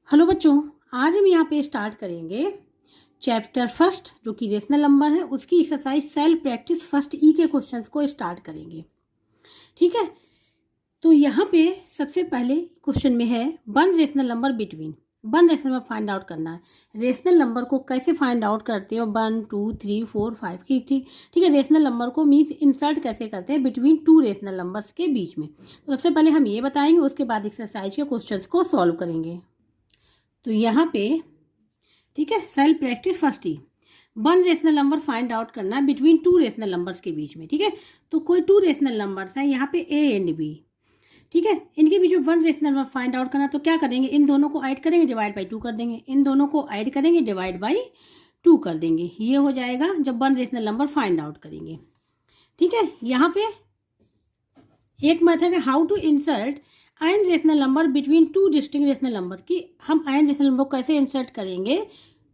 Hello बच्चों, आज हम यहाँ पे स्टार्ट करेंगे चैप्टर फर्स्ट जो कि रेशनल नंबर है, उसकी एक्सरसाइज सेल्फ प्रैक्टिस फर्स्ट ई के क्वेश्चंस को स्टार्ट करेंगे। ठीक है, तो यहाँ पे सबसे पहले क्वेश्चन में है one rational number between. One rational number find out करना है। रेशनल नंबर को कैसे फाइंड आउट करते हो? 1 2 3 4 5 की ठीक है। रेशनल नंबर को मीन्स इंसर्ट कैसे करते हैं बिटवीन टू रेशनल नंबर्स के बीच में। तो सबसे पहले हम ये बताएंगे, उसके बाद एक्सरसाइज के क्वेश्चंस को सॉल्व करेंगे। तो यहाँ पे ठीक है, सेल्फ प्रैक्टिस फर्स्ट ही one rational number find out करना है बिटवीन टू रेशनल नंबर्स के बीच में। ठीक है, तो कोई टू रेशनल नंबर्स हैं यहाँ पे ए एंड बी। ठीक है, इनके बीच में one rational number find out करना, तो क्या करेंगे? इन दोनों को ऐड करेंगे, डिवाइड बाई 2 कर देंगे। इन दोनों को ऐड करेंगे, डिवाइड बाई 2 कर देंगे। ये हो जाएगा जब one rational number find out करेंगे। ठीक है, यहाँ पे एक मेथड है how to insert n rational number between two distinct rational number की। हम आयन रेशनल नंबर को कैसे इंसर्ट करेंगे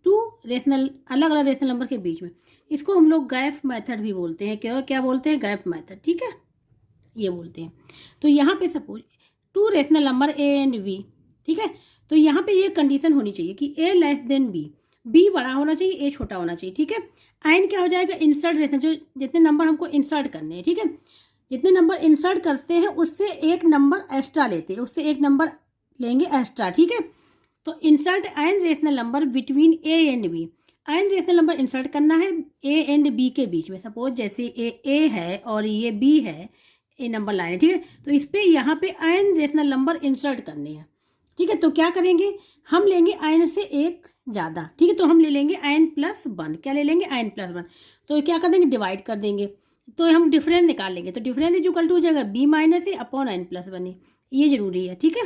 टू रेशनल अलग अलग रेशनल नंबर के बीच में? इसको हम लोग गैप मेथड भी बोलते हैं। क्या बोलते हैं? Gap method. ठीक है, ये बोलते हैं। तो यहाँ पे suppose two rational number a and b. ठीक है, तो यहाँ पे ये कंडीशन होनी चाहिए कि ए लेस देन बी, बी बड़ा होना चाहिए, ए छोटा होना चाहिए। ठीक है, आयन क्या हो जाएगा? इंसर्ट रेशनल, जो जितने नंबर हमको इंसर्ट करने हैं। ठीक है, जितने नंबर इंसर्ट करते हैं उससे एक नंबर एक्स्ट्रा लेते हैं, उससे एक नंबर लेंगे एक्स्ट्रा। ठीक है, तो insert n rational number between a and b. N rational number insert करना है ए एंड बी के बीच में। सपोज जैसे ए है और ये बी है, ए नंबर लाइन है। ठीक है, तो इस पे यहाँ पे आयन रेशनल नंबर इंसर्ट करने हैं। ठीक है, तो क्या करेंगे? हम लेंगे आयन से एक ज़्यादा। ठीक है, तो हम ले लेंगे आयन प्लस 1। क्या ले लेंगे? Ion plus 1। तो क्या कर देंगे? डिवाइड कर देंगे, तो हम डिफरेंस निकाल लेंगे। तो डिफरेंस इज इक्वल टू हो जाएगा बी माइनस ए अपॉन आयन प्लस 1। ये जरूरी है। ठीक है,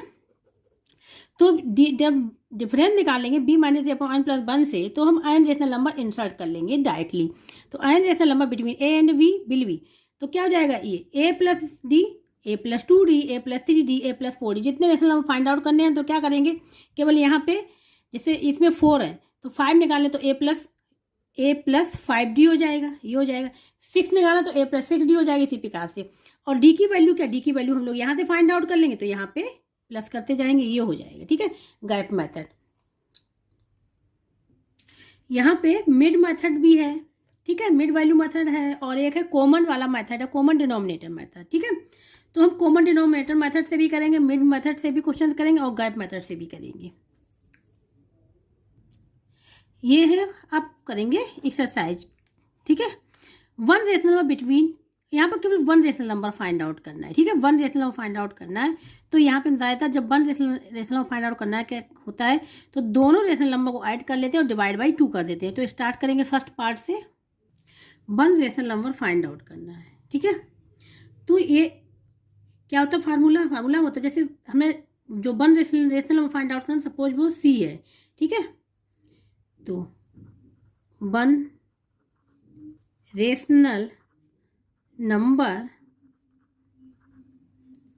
तो जब डिफरेंस निकालेंगे बी माइनस ए अपॉन आयन प्लस 1 से, तो हम आयन रेशनल नंबर इंसर्ट कर लेंगे डायरेक्टली। तो n rational number between a and b will be, तो क्या हो जाएगा? ये a plus d, a plus 2d, a plus 3d, a plus 4d। जितने रेशनल नंबर फाइंड आउट करने हैं तो क्या करेंगे? केवल यहाँ पे जैसे इसमें 4 है तो 5 निकालें तो ए प्लस 5d हो जाएगा। ये हो जाएगा 6 निकाला तो ए प्लस 6d हो जाएगा। इसी प्रकार से, और डी की वैल्यू क्या? डी की वैल्यू हम लोग यहाँ से फाइंड आउट कर लेंगे, तो यहाँ पे प्लस करते जाएंगे। ये हो जाएगा। ठीक है, गैप मेथड। यहाँ पे मिड मेथड भी है। ठीक है, मिड वैल्यू मेथड है, और एक है कॉमन वाला मेथड है, कॉमन डिनोमिनेटर मेथड। ठीक है, तो हम कॉमन डिनोमिनेटर मेथड से भी करेंगे, मिड मेथड से भी क्वेश्चन करेंगे, और गैप मेथड से भी करेंगे। ये है, आप करेंगे एक्सरसाइज। ठीक है, वन रेशनल नंबर बिटवीन, यहाँ पर केवल one rational number find out करना है। ठीक है, one rational number find out करना है। तो यहाँ पे बताया था जब one rational number find out करना है क्या होता है, तो दोनों रेशनल नंबर को ऐड कर लेते हैं और डिवाइड बाई 2 कर देते हैं। तो स्टार्ट करेंगे फर्स्ट पार्ट से। One rational number find out करना है। ठीक है, तो ये क्या होता है? फार्मूला होता है, जैसे हमें जो one rational number find out करना, सपोज वो सी है। ठीक है, तो वन रेशनल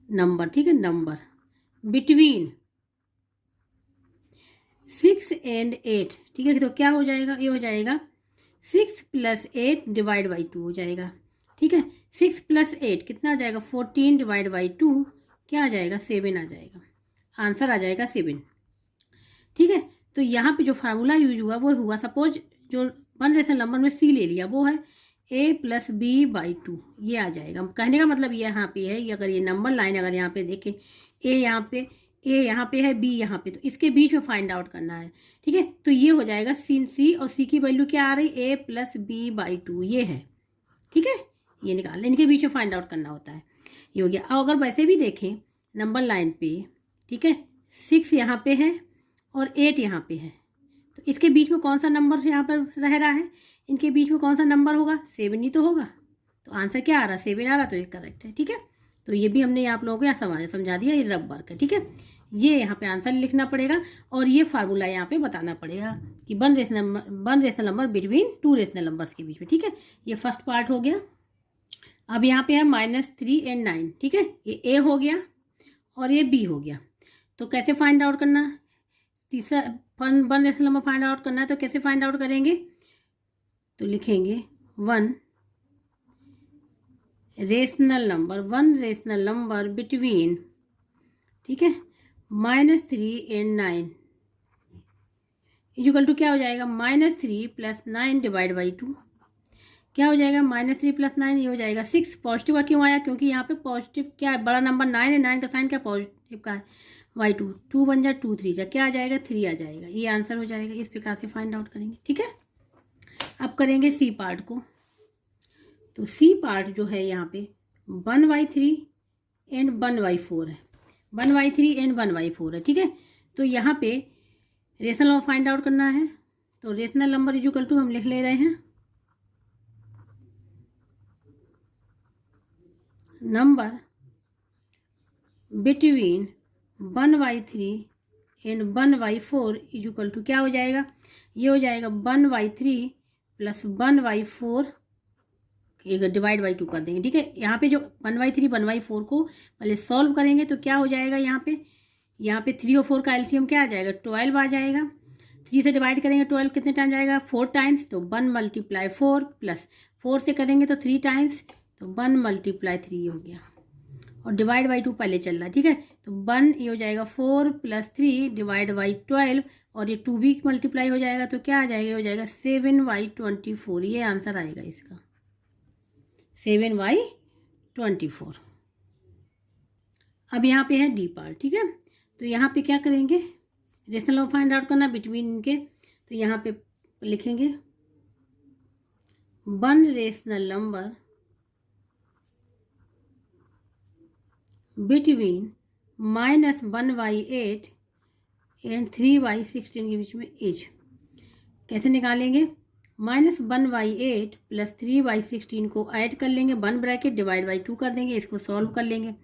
नंबर ठीक है, नंबर बिटवीन 6 एंड 8। ठीक है, तो क्या हो जाएगा? ये हो जाएगा 6 प्लस 8 डिवाइड बाई 2 हो जाएगा। ठीक है, 6 प्लस 8 कितना आ जाएगा? 14 डिवाइड बाई 2 क्या आ जाएगा? 7 आ जाएगा। आंसर आ जाएगा 7। ठीक है, तो यहाँ पे जो फार्मूला यूज हुआ वो हुआ, सपोज जो वन रेशनल नंबर में सी ले लिया, वो है ए प्लस बी बाई 2। ये आ जाएगा। कहने का मतलब ये यहाँ पे है, ये अगर ये नंबर लाइन अगर यहाँ पे देखें, ए यहाँ पे है, बी यहाँ पे, तो इसके बीच में फाइंड आउट करना है। ठीक है, तो ये हो जाएगा सी, और सी की वैल्यू क्या आ रही? ए प्लस बी बाई 2 ये है। ठीक है, ये निकाल लें, इनके बीच में फाइंड आउट करना होता है। ये हो गया। और अगर वैसे भी देखें नंबर लाइन पे, ठीक है, 6 यहाँ पे है और 8 यहाँ पे है, तो इसके बीच में कौन सा नंबर यहाँ पर रह रहा है? इनके बीच में कौन सा नंबर होगा? 7 ही तो होगा। तो आंसर क्या आ रहा? 7 आ रहा, तो ये करेक्ट है। ठीक है, तो ये भी हमने आप लोगों को यहाँ समझा दिया, ये रब वर्क है। ठीक है, ये यहाँ पे आंसर लिखना पड़ेगा, और ये फार्मूला यहाँ पे बताना पड़ेगा कि one rational number between to rational numbers के बीच में। ठीक है, ये फर्स्ट पार्ट हो गया। अब यहाँ पे है -3 एंड 9। ठीक है, ये ए हो गया और ये बी हो गया। तो कैसे फाइंड आउट करना? तीसरा one rational number find out करना है, तो कैसे फाइंड आउट करेंगे? तो लिखेंगे वन रेशनल नंबर बिटवीन, ठीक है, -3 एंड 9। इक्वल टू क्या हो जाएगा, -3 + 9 डिवाइड बाई 2 क्या हो जाएगा, -3 + 9 ये हो जाएगा 6। पॉजिटिव का क्यों आया, क्योंकि यहाँ पे पॉजिटिव क्या है, बड़ा नंबर 9 है, 9 का साइन क्या पॉजिटिव का है, y2, 2 × 1 = 2, 3 क्या आ जाएगा, 3 आ जाएगा। ये आंसर हो जाएगा। इस प्रकार से फाइंड आउट करेंगे। ठीक है, अब करेंगे सी पार्ट को। तो सी पार्ट जो है यहाँ पे 1/3 एंड 1/4 है, 1/3 एंड 1/4 है। ठीक है, तो यहाँ पे रेशनल नंबर फाइंड आउट करना है। तो रेशनल नंबर इक्वल टू हम लिख ले रहे हैं number between 1/3 and 1/4 equal to क्या हो जाएगा, ये हो जाएगा 1/3 + 1/4 एक डिवाइड बाई 2 कर देंगे। ठीक है, यहाँ पे जो 1/3 1/4 को पहले सॉल्व करेंगे तो क्या हो जाएगा, यहाँ पे 3 और 4 का एलसीएम क्या आ जाएगा, 12 आ जाएगा। 3 से डिवाइड करेंगे 12 कितने टाइम जाएगा, 4 टाइम्स, तो 1 × 4 + 4 से करेंगे तो 3 टाइम्स, तो 1 × 3 हो गया। और डिवाइड बाई 2 पहले चल रहा है। ठीक है, तो 1 ये हो जाएगा 4 + 3 डिवाइड बाई 12 और ये 2 भी मल्टीप्लाई हो जाएगा तो क्या आ जाएगा, हो जाएगा 7/24। ये आंसर आएगा इसका 7/24। अब यहाँ पे है डी पार्ट। ठीक है, तो यहाँ पे क्या करेंगे, रेशनल नंबर फाइंड आउट करना बिटवीन इनके। तो यहाँ पे लिखेंगे 1 रेशनल नंबर बिटवीन -1/8 एंड 3/16 के बीच में इज। कैसे निकालेंगे, -1/8 + 3/16 को ऐड कर लेंगे, 1 ब्रैकेट डिवाइड बाई 2 कर देंगे, इसको सॉल्व कर लेंगे।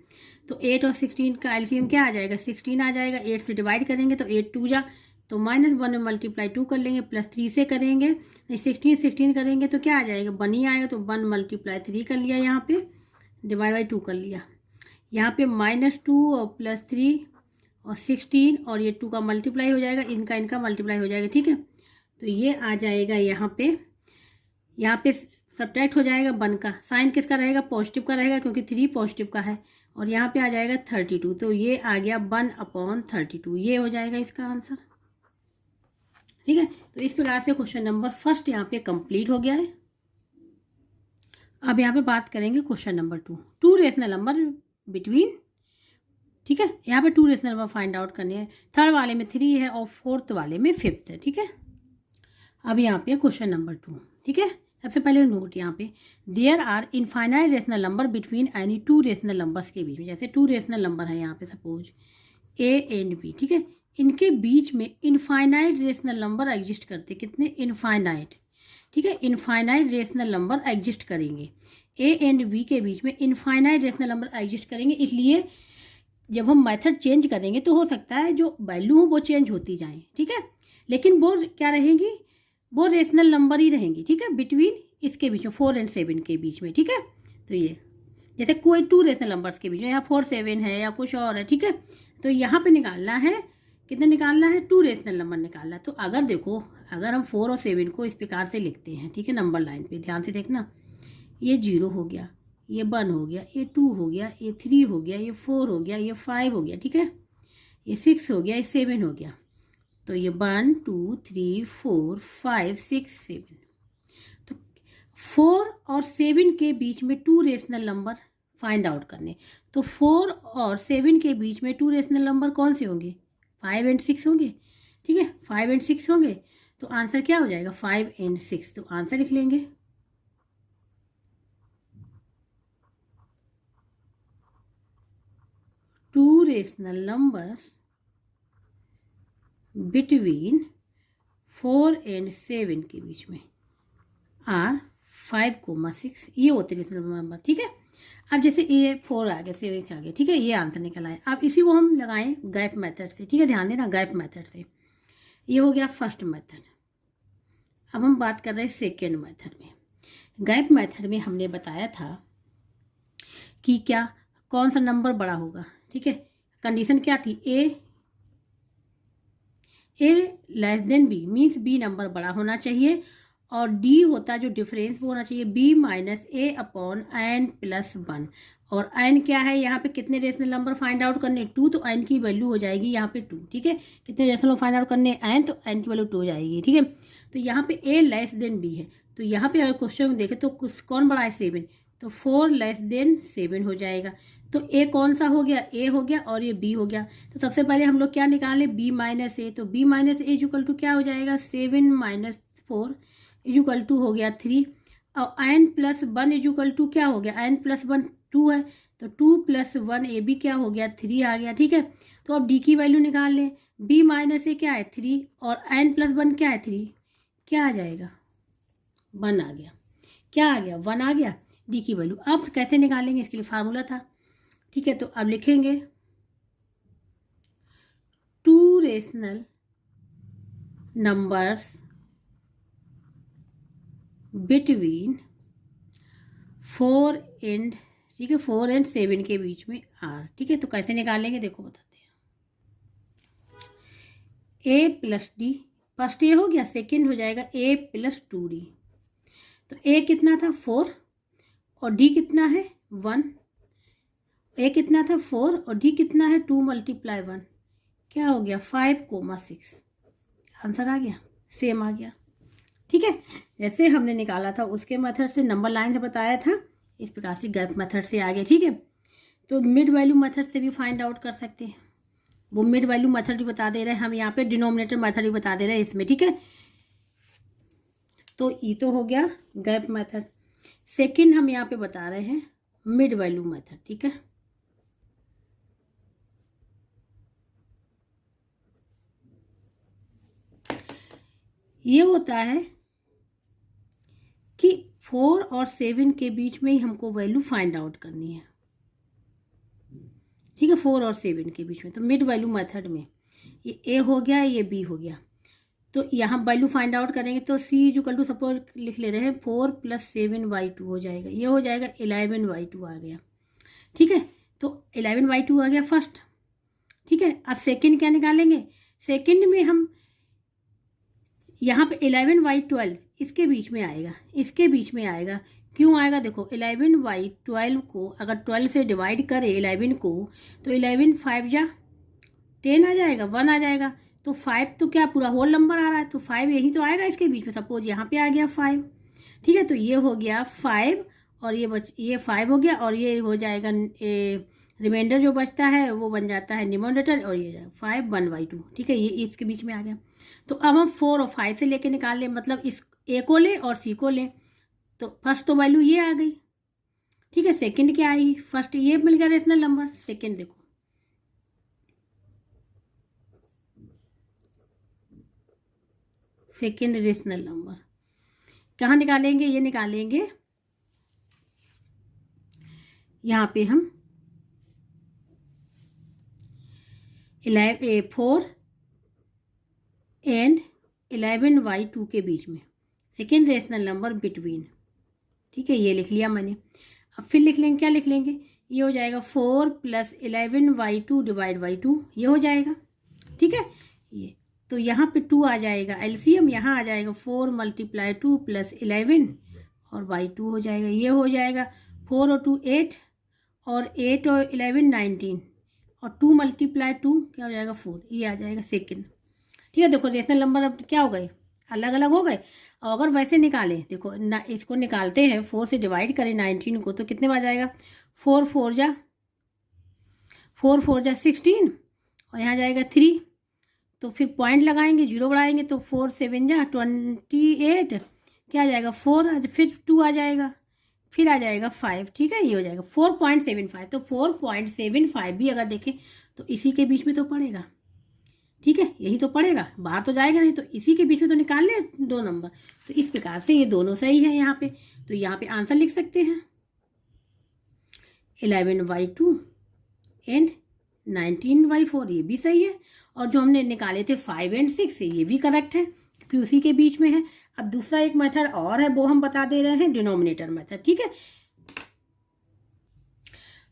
तो 8 और 16 का एलसीएम क्या आ जाएगा, 16 आ जाएगा। 8 से डिवाइड करेंगे तो 8 2 जा, तो -1 में मल्टीप्लाई 2 कर लेंगे, +3 से करेंगे, 16 करेंगे तो क्या आ जाएगा, 1 ही आएगा। तो 1 × 3 कर लिया, यहाँ पे डिवाइड बाई 2 कर लिया। यहाँ पे -2 और +3 और 16 और ये 2 का मल्टीप्लाई हो जाएगा, इनका मल्टीप्लाई हो जाएगा। ठीक है, तो ये आ जाएगा यहाँ पे सब्ट्रैक्ट हो जाएगा 1 का, साइन किसका रहेगा, पॉजिटिव का रहेगा, क्योंकि 3 पॉजिटिव का है। और यहाँ पे आ जाएगा 32, तो ये आ गया 1/32। ये हो जाएगा इसका आंसर। ठीक है, तो इस प्रकार से क्वेश्चन नंबर फर्स्ट यहाँ पे कंप्लीट हो गया है। अब यहाँ पे बात करेंगे question number 2 rational number between. ठीक है, यहाँ पे 2 रेशनल नंबर फाइंड आउट करने हैं। थर्ड वाले में 3 है और फोर्थ वाले में 5 है। ठीक है, अब यहाँ पे क्वेश्चन नंबर 2। ठीक है, सबसे पहले नोट यहाँ पे there are infinite rational number between any 2 rational numbers के बीच में। जैसे 2 रेशनल नंबर है यहाँ पे सपोज ए एंड बी। ठीक है, इनके बीच में इनफाइनाइट रेशनल नंबर एग्जिस्ट करते, कितने, इनफाइनाइट। ठीक है, इनफाइनाइट रेशनल नंबर एग्जिस्ट करेंगे, ए एंड बी के बीच में इनफाइनाइट रेशनल नंबर एग्जिस्ट करेंगे। इसलिए जब हम मेथड चेंज करेंगे तो हो सकता है जो वैल्यू हो वो चेंज होती जाए। ठीक है, लेकिन वो क्या रहेंगी, वो रेशनल नंबर ही रहेंगी। ठीक है, बिटवीन इसके बीच में 4 और 7 के बीच में। ठीक है, तो ये जैसे कोई 2 रेशनल नंबर्स के बीच में, यहाँ 4 7 है या कुछ और है। ठीक है, तो यहाँ पे निकालना है, कितना निकालना है, 2 रेशनल नंबर निकालना है। तो अगर देखो, अगर हम 4 और 7 को इस प्रकार से लिखते हैं, ठीक है, नंबर लाइन पे ध्यान से देखना, ये 0 हो गया, ये 1 हो गया, ये 2 हो गया, ये 3 हो गया, ये 4 हो गया, ये 5 हो गया। ठीक है, ये 6 हो गया, ये 7 हो गया। तो ये 1 2 3 4 5 6 7। तो 4 और 7 के बीच में 2 रेशनल नंबर फाइंड आउट करने। तो 4 और 7 के बीच में 2 रेशनल नंबर कौन से होंगे, 5 और 6 होंगे। ठीक है, 5 और 6 होंगे, तो आंसर क्या हो जाएगा, 5 और 6। तो आंसर लिख लेंगे 2 रेशनल नंबर्स बिटवीन 4 और 7 के बीच में आर 5, 6, ये होते रेशनल नंबर। ठीक है, अब जैसे ये 4 आ गया, 7 आ गया। ठीक है, ये आंसर निकल आया। अब इसी को हम लगाएं गैप मेथड से। ठीक है, ध्यान देना, गैप मेथड से। ये हो गया फर्स्ट मेथड। अब हम बात कर रहे हैं सेकेंड मेथड में। गैप मेथड में हमने बताया था कि क्या, कौन सा नंबर बड़ा होगा। ठीक है, कंडीशन क्या थी, A less than B, means B number बड़ा होना चाहिए और डी होता है जो डिफरेंस वो होना चाहिए बी माइनस ए अपॉन एन प्लस वन। और एन क्या है, यहाँ पे कितने रेशनल नंबर फाइंड आउट करने, टू, तो एन की वैल्यू हो जाएगी यहाँ पे टू। ठीक है, कितने रेशनल फाइंड आउट करने एन, तो एन की वैल्यू टू हो जाएगी। ठीक है, तो यहाँ पे ए लेस देन बी है, तो यहाँ पे अगर क्वेश्चन देखें तो कौन बड़ा है, 7, तो 4 लेस देन 7 हो जाएगा। तो ए कौन सा हो गया, ए हो गया और ये बी हो गया। तो सबसे पहले हम लोग क्या निकाले, बी माइनस ए, तो b minus a equal to क्या हो जाएगा, 7 माइनस 4 इक्वल टू हो गया 3। और n plus one equal to क्या हो गया, एन प्लस वन 2 है, तो 2 प्लस 1 ए भी क्या हो गया, 3 आ गया। ठीक है, तो अब डी की वैल्यू निकाल लें, बी माइनस ए क्या है 3 और एन प्लस वन क्या है 3, क्या आ जाएगा 1 आ गया। क्या आ गया, 1 आ गया डी की वैल्यू। अब कैसे निकालेंगे, इसके लिए फार्मूला था। ठीक है, तो अब लिखेंगे 2 रेशनल नंबर्स बिटवीन 4 एंड, ठीक है, 4 एंड 7 के बीच में आर। ठीक है, तो कैसे निकालेंगे देखो बताते हैं। ए प्लस डी, फर्स्ट ए हो गया, सेकंड हो जाएगा ए प्लस 2d। तो ए कितना था 4 और डी कितना है 1, ए कितना था 4 और डी कितना है 2 मल्टीप्लाई 1, क्या हो गया 5,6। आंसर आ गया, सेम आ गया। ठीक है, जैसे हमने निकाला था उसके मेथड से, नंबर लाइन से बताया था, इस प्रकार से गैप मेथड से आ गया। ठीक है, तो मिड वैल्यू मेथड से भी फाइंड आउट कर सकते हैं, वो मिड वैल्यू मेथड भी बता दे रहे हैं हम यहाँ पे, डिनोमिनेटर मेथड भी बता दे रहे हैं इसमें। ठीक है, तो ये तो हो गया गैप मेथड। सेकंड हम यहाँ पे बता रहे हैं मिड वैल्यू मेथड। ठीक है, ये होता है कि 4 और 7 के बीच में ही हमको वैल्यू फाइंड आउट करनी है। ठीक है, 4 और 7 के बीच में, तो मिड वैल्यू मेथड में ये ए हो गया, ये बी हो गया, तो यहाँ वैल्यू फाइंड आउट करेंगे तो सी इक्वल टू सपोज लिख ले रहे हैं 4 + 7/2 हो जाएगा, ये हो जाएगा 11/2 आ गया। ठीक है, तो 11/2 आ गया फर्स्ट। ठीक है, अब सेकंड क्या निकालेंगे, सेकंड में हम यहाँ पे 11/12 इसके बीच में आएगा, इसके बीच में आएगा। क्यों आएगा, देखो 11/12 को अगर 12 से डिवाइड करें 11 को, तो 11 5 जा 10 आ जाएगा, 1 आ जाएगा, तो 5 तो क्या पूरा होल नंबर आ रहा है, तो 5 यही तो आएगा इसके बीच में। सपोज यहाँ पे आ गया 5। ठीक है, तो ये हो गया 5 और ये 5 हो गया, और ये हो जाएगा रिमाइंडर जो बचता है वो बन जाता है न्यूमरेटर, और ये 5 1/2। ठीक है, ये इसके बीच में आ गया। तो अब हम 4 और 5 से लेके निकाल लें, मतलब इस ए को ले और सी को ले, तो फर्स्ट तो वैल्यू ये आ गई। ठीक है, सेकंड क्या आई, फर्स्ट ये मिल गया रेशनल नंबर, सेकंड देखो सेकंड रेशनल नंबर कहाँ निकालेंगे, ये निकालेंगे यहाँ पे हम 4 एंड 11/2 के बीच में, सेकेंड रेशनल नंबर बिटवीन। ठीक है, ये लिख लिया मैंने। अब फिर लिख लेंगे, क्या लिख लेंगे, ये हो जाएगा 4 + 11/2 डिवाइड बाई 2, ये हो जाएगा। ठीक है, ये तो यहाँ पे 2 आ जाएगा, एलसीएम यहाँ आ जाएगा 4 × 2 + 11 और बाई 2 हो जाएगा, ये हो जाएगा 4 और 2 8 और 8 और 11 19 और 2 × 2 क्या हो जाएगा 4, ये आ जाएगा सेकंड। ठीक है, देखो रेशनल नंबर अब क्या हो गए, अलग अलग हो गए। और अगर वैसे निकालें, देखो ना, इसको निकालते हैं 4 से डिवाइड करें 19 को, तो कितने बार जाएगा, 4 4 जा 16 और यहाँ जाएगा 3, तो फिर पॉइंट लगाएंगे, 0 बढ़ाएंगे, तो 4 7 जा 28, क्या आ जाएगा 4, फिर 2 आ जाएगा, फिर आ जाएगा 5। ठीक है, ये हो जाएगा 4.75। तो 4.75 भी अगर देखें तो इसी के बीच में तो पड़ेगा। ठीक है, यही तो पड़ेगा, बाहर तो जाएगा नहीं, तो इसी के बीच में तो निकाल ले दो नंबर। तो इस प्रकार से ये दोनों सही है यहाँ पे, तो यहाँ पे आंसर लिख सकते हैं 11/2 एंड 19/4, ये भी सही है। और जो हमने निकाले थे 5 और 6, ये भी करेक्ट है क्योंकि उसी के बीच में है। अब दूसरा एक मेथड और है, वो हम बता दे रहे हैं, डिनोमिनेटर मेथड। ठीक है,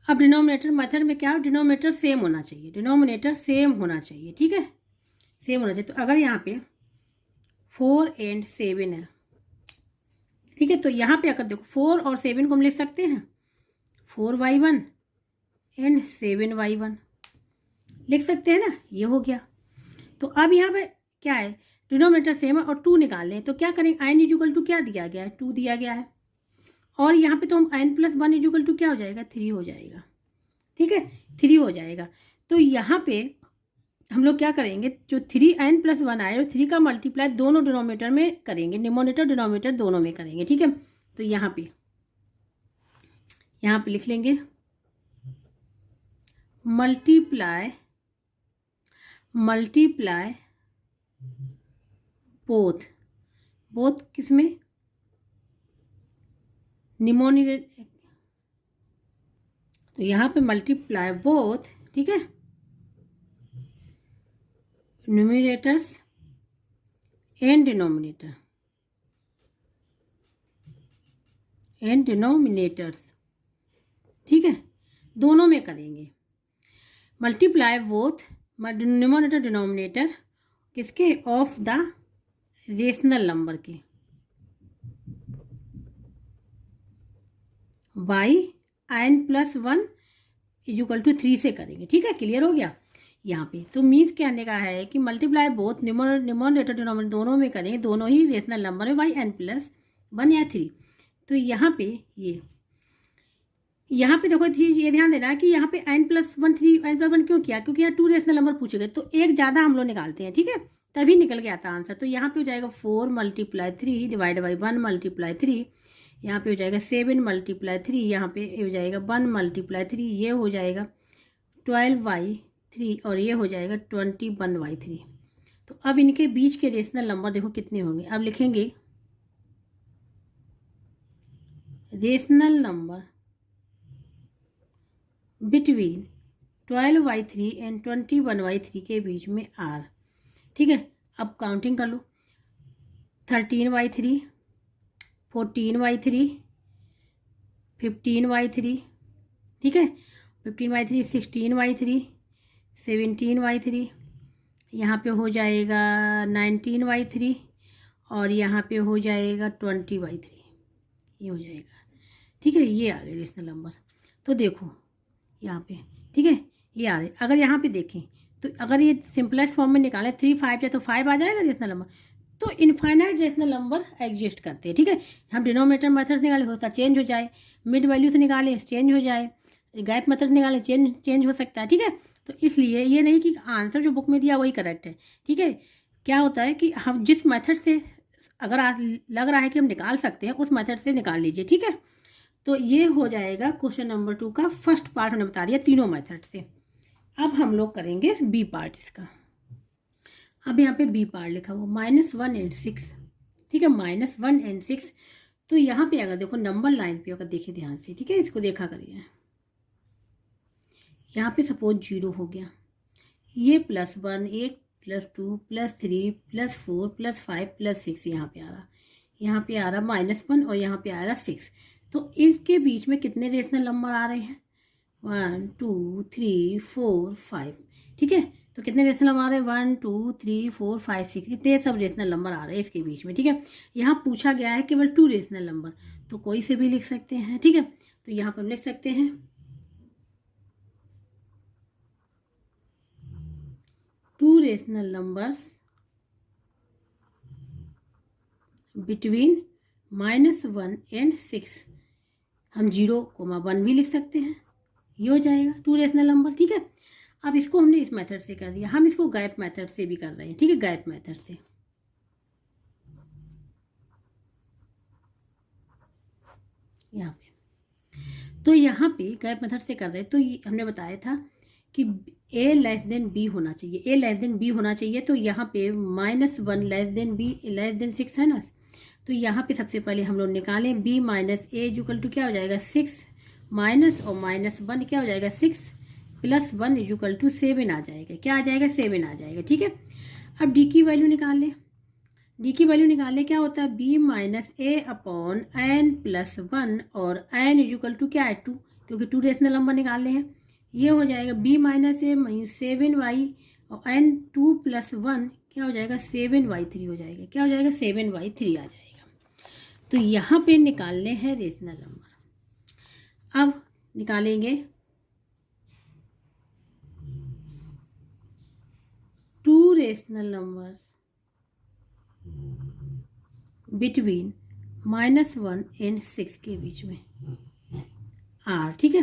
अब डिनोमिनेटर मेथड में क्या, डिनोमिनेटर सेम होना चाहिए, डिनोमिनेटर सेम होना चाहिए। ठीक है, सेम होना चाहिए। तो अगर यहाँ पे 4 और 7 है, ठीक है, तो यहाँ पे अगर देखो 4 और 7 को हम लिख सकते हैं 4y1 एंड 7y1 लिख सकते हैं ना, ये हो गया। तो अब यहाँ पे क्या है, डिनोमिनेटर सेम है और 2 निकाल लें, तो क्या करेंगे, n इक्वल टू क्या दिया गया है, 2 दिया गया है, और यहाँ पे तो हम n प्लस 1 इक्वल टू क्या हो जाएगा, 3 हो जाएगा। ठीक है, 3 हो जाएगा। तो यहाँ पे हम लोग क्या करेंगे, जो 3n प्लस 1 आए और 3 का मल्टीप्लाई दोनों डिनोमिनेटर में करेंगे, न्यूमरेटर डिनोमिनेटर दोनों में करेंगे। ठीक है, तो यहाँ पे लिख लेंगे मल्टीप्लाई बोथ किसमें, न्यूमरेटर, तो यहाँ पे मल्टीप्लाई बोथ, ठीक है, न्यूमरेटर्स एंड डिनोमिनेटर्स, ठीक है, दोनों में करेंगे। मल्टीप्लाई बोथ न्यूमरेटर डिनोमिनेटर किसके, ऑफ द रेशनल नंबर के, by n plus 1 equal to 3 से करेंगे। ठीक है, क्लियर हो गया यहाँ पे। तो मीन्स कहने का है कि मल्टीप्लाई बोथ न्यूमरेटर डिनोमिनेटर दोनों में करेंगे, दोनों ही रेशनल नंबर है बाई n प्लस 1 या 3। तो यहाँ पे यहाँ पे देखो ये ध्यान देना है कि यहाँ पे n प्लस 1 क्यों किया, क्योंकि यहाँ 2 रेशनल नंबर पूछे गए, तो एक ज़्यादा हम लोग निकालते हैं। ठीक है, तभी निकल के आता आंसर। तो यहाँ पे हो जाएगा 4 मल्टीप्लाई 3 डिवाइड बाई 1 मल्टीप्लाई 3, यहाँ पे हो जाएगा 7 मल्टीप्लाई 3, यहाँ पे हो जाएगा 1 मल्टीप्लाई 3, ये हो जाएगा 12/3 और ये हो जाएगा 21/3। तो अब इनके बीच के रेशनल नंबर देखो कितने होंगे। अब लिखेंगे रेशनल नंबर बिटवीन 12/3 एंड 21/3 के बीच में r। ठीक है, अब काउंटिंग कर लो, 13/3, 14/3, 15/3, ठीक है, 15/3, 16/3, 17/3, यहाँ पे हो जाएगा 19/3 और यहाँ पे हो जाएगा 20/3, ये हो जाएगा। ठीक है, ये आ गए रेशनल नंबर। तो देखो यहाँ पे, ठीक है, ये आ रहे। अगर यहाँ पे देखें तो अगर ये सिंपलेस्ट फॉर्म में निकालें 3 5 है तो 5 आ जाएगा रेशनल नंबर। तो इनफाइनाइट रेशनल नंबर एग्जिस्ट करते हैं। ठीक है, हम डिनोमिनेटर मेथड से निकाले हो सकता चेंज हो जाए, मिड वैल्यू से निकाले चेंज हो जाए, गैप मेथड निकाले चेंज हो सकता है। ठीक है, तो इसलिए ये नहीं कि आंसर जो बुक में दिया वही करेक्ट है। ठीक है, क्या होता है कि हम जिस मेथड से अगर लग रहा है कि हम निकाल सकते हैं उस मेथड से निकाल लीजिए। ठीक है, तो ये हो जाएगा क्वेश्चन नंबर 2 का फर्स्ट पार्ट हमने बता दिया तीनों मेथड से। अब हम लोग करेंगे बी पार्ट इसका। अब यहाँ पे बी पार्ट लिखा हुआ -1 एंड 6। ठीक है, -1 एंड 6। तो यहाँ पे अगर देखो नंबर लाइन पे अगर देखिए ध्यान से, ठीक है, इसको देखा करिए, यहाँ पे सपोज 0 हो गया, ये +1 8 +2 +3 +4 +5 +6 यहाँ पे आ रहा, यहाँ पे आ रहा -1 और यहाँ पे आ रहा 6। तो इसके बीच में कितने रेशनल नंबर आ रहे हैं, 1 2 3 4 5। ठीक है, तो कितने रेशनल नंबर आ रहे हैं, 1 2 3 4 5 6, इतने सब रेशनल नंबर आ रहे हैं इसके बीच में। ठीक है, यहाँ पूछा गया है केवल 2 रेशनल नंबर, तो कोई से भी लिख सकते हैं। ठीक है, तो यहाँ पर लिख सकते हैं 2 रेशनल नंबर्स बिटवीन -1 एंड 6। हम 0,1 भी लिख सकते हैं, ये हो जाएगा 2 रेशनल नंबर। ठीक है, अब इसको हमने इस मेथड से कर दिया, हम इसको गैप मेथड से भी कर रहे हैं। ठीक है, गैप मेथड से यहाँ पे, तो यहाँ पे गैप मेथड से कर रहे हैं। तो हमने बताया था कि a लेस देन b होना चाहिए, a लेस देन b होना चाहिए। तो यहाँ पे -1 less than b less than 6 है ना। तो यहाँ पे सबसे पहले हम लोग निकालें b minus a equal to क्या हो जाएगा 6 माइनस और -1 क्या हो जाएगा 6 +1 इक्वल टू 7 आ जाएगा। क्या आ जाएगा 7 आ जाएगा। ठीक है, अब d की वैल्यू निकाल लें, d की वैल्यू निकालने क्या होता है b minus a upon n plus 1 और n इक्वल टू क्या है 2, क्योंकि 2 रेशनल नंबर निकालने हैं। ये हो जाएगा b माइनस a 7y और n 2 + 1 क्या हो जाएगा 7/3 हो जाएगा। क्या हो जाएगा 7/3 आ जाएगा। तो यहाँ पे निकालने हैं रेशनल नंबर। अब निकालेंगे 2 रेशनल नंबर्स बिटवीन -1 एंड 6 के बीच में आर। ठीक है,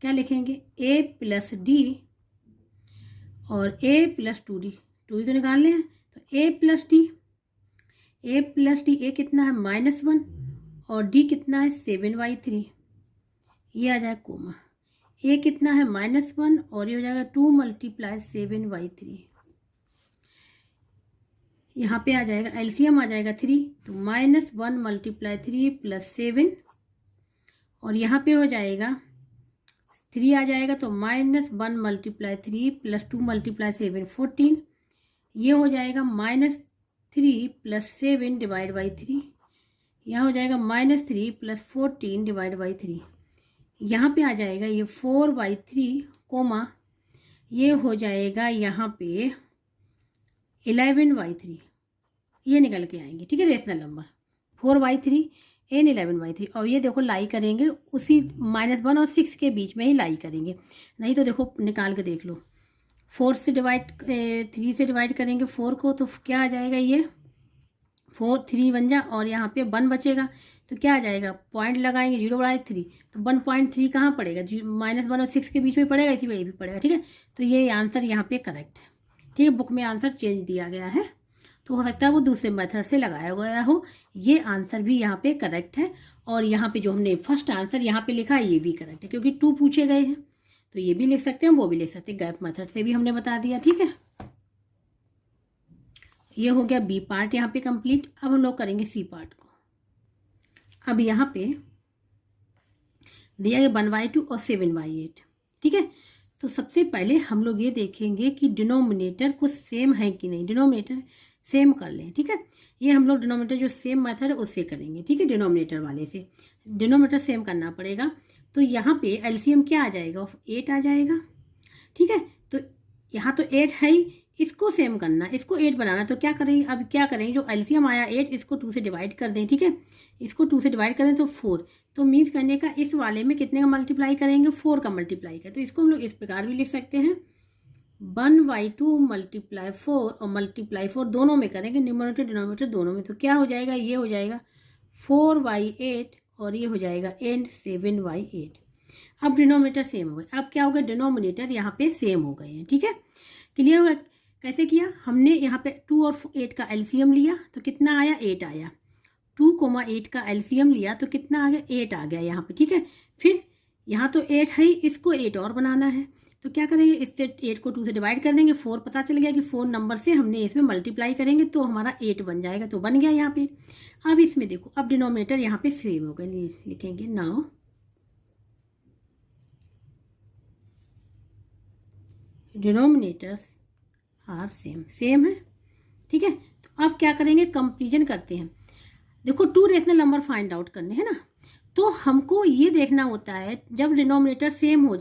क्या लिखेंगे? a प्लस डी और a प्लस 2d, 2d तो निकालने हैं, तो a प्लस डी, a कितना है? -1 और d कितना है? 7/3। ये आ जाएगा कोमा। a कितना है? -1 और ये हो जाएगा 2 × 7/3। यहाँ पे आ जाएगा एलसीएम आ जाएगा 3, तो -1 × 3 + 7 और यहाँ पे हो जाएगा 3 आ जाएगा, तो -1 × 3 + 2 × 7 14। ये हो जाएगा -3 + 7 / 3। यहाँ हो जाएगा -3 + 14 / 3। यहाँ पे आ जाएगा ये 4/3 कोमा, ये हो जाएगा यहाँ पे 11/3। ये निकल के आएंगे। ठीक है, रेशनल नंबर 4/3 एंड 11/3। और ये देखो लाई करेंगे उसी -1 और 6 के बीच में ही लाई करेंगे, नहीं तो देखो निकाल के देख लो। 3 से डिवाइड करेंगे 4 को, तो क्या आ जाएगा? ये 4 3 बन जा और यहाँ पे 1 बचेगा, तो क्या आ जाएगा? पॉइंट लगाएंगे 0/3, तो 1.3 कहाँ पड़ेगा? -1 और 6 के बीच में पड़ेगा, इसी वही भी पड़ेगा। ठीक है, तो ये आंसर यहाँ पे करेक्ट है। ठीक है, बुक में आंसर चेंज दिया गया है, तो हो सकता है वो दूसरे मेथड से लगाया गया हो। ये आंसर भी यहाँ पे करेक्ट है, और यहाँ पे जो हमने फर्स्ट आंसर यहाँ पे लिखा है ये भी करेक्ट है, क्योंकि 2 पूछे गए हैं, तो ये भी लिख सकते हैं, वो भी लिख सकते हैं। गैप मेथड से भी हमने बता दिया। ठीक है, ये हो गया बी पार्ट यहाँ पे कंप्लीट। अब हम लोग करेंगे सी पार्ट को। अब यहाँ पे दिया गया 1/2 और 7/8। ठीक है, तो सबसे पहले हम लोग ये देखेंगे कि डिनोमिनेटर कुछ सेम है कि नहीं। डिनोमिनेटर सेम कर लें। ठीक है, ये हम लोग डिनोमिनेटर जो सेम मेथड है उससे करेंगे। ठीक है, डिनोमिनेटर वाले से डिनोमिनेटर सेम करना पड़ेगा। तो यहाँ पे एलसीएम क्या आ जाएगा? 8 आ जाएगा। ठीक है, तो यहाँ तो 8 है ही, इसको सेम करना, इसको 8 बनाना। तो क्या करेंगे? अब क्या करेंगे? जो एलसीएम आया 8, इसको 2 से डिवाइड कर दें। ठीक है, इसको 2 से डिवाइड कर दें तो 4, तो मीन्स करने का इस वाले में कितने का मल्टीप्लाई करेंगे? 4 का मल्टीप्लाई का। तो इसको हम लोग इस प्रकार भी लिख सकते हैं, 1/2 × 4 और ×4 दोनों में करेंगे, न्यूमरेटर डिनोमिनेटर दोनों में। तो क्या हो जाएगा? ये हो जाएगा 4/8 और ये हो जाएगा एंड 7/8। अब डिनोमिनेटर सेम हो गए। अब क्या हो गया? डिनोमिनेटर यहाँ पे सेम हो गए हैं। ठीक है, क्लियर हो गया? कैसे किया? हमने यहाँ पे 2 और 8 का एलसीएम लिया, तो कितना आया? 8 आया। 2, 8 का एलसीएम लिया तो कितना आ गया? 8 आ गया यहाँ पे। ठीक है, फिर यहाँ तो 8 है, इसको 8 और बनाना है, तो क्या करेंगे? इससे 8 को 2 से डिवाइड कर देंगे। 4 पता चल गया कि 4 नंबर से हमने इसमें मल्टीप्लाई करेंगे तो हमारा 8 बन जाएगा, तो बन गया यहाँ पे। अब इसमें देखो, अब डिनोमिनेटर यहाँ पे सेम हो गए, लिखेंगे नाउ डिनोमिनेटर्स आर सेम है। ठीक है, तो अब क्या करेंगे? कंपेरिजन करते हैं। देखो 2 रेशनल नंबर फाइंड आउट करने हैं ना, तो हमको ये देखना होता है जब डिनोमिनेटर सेम हो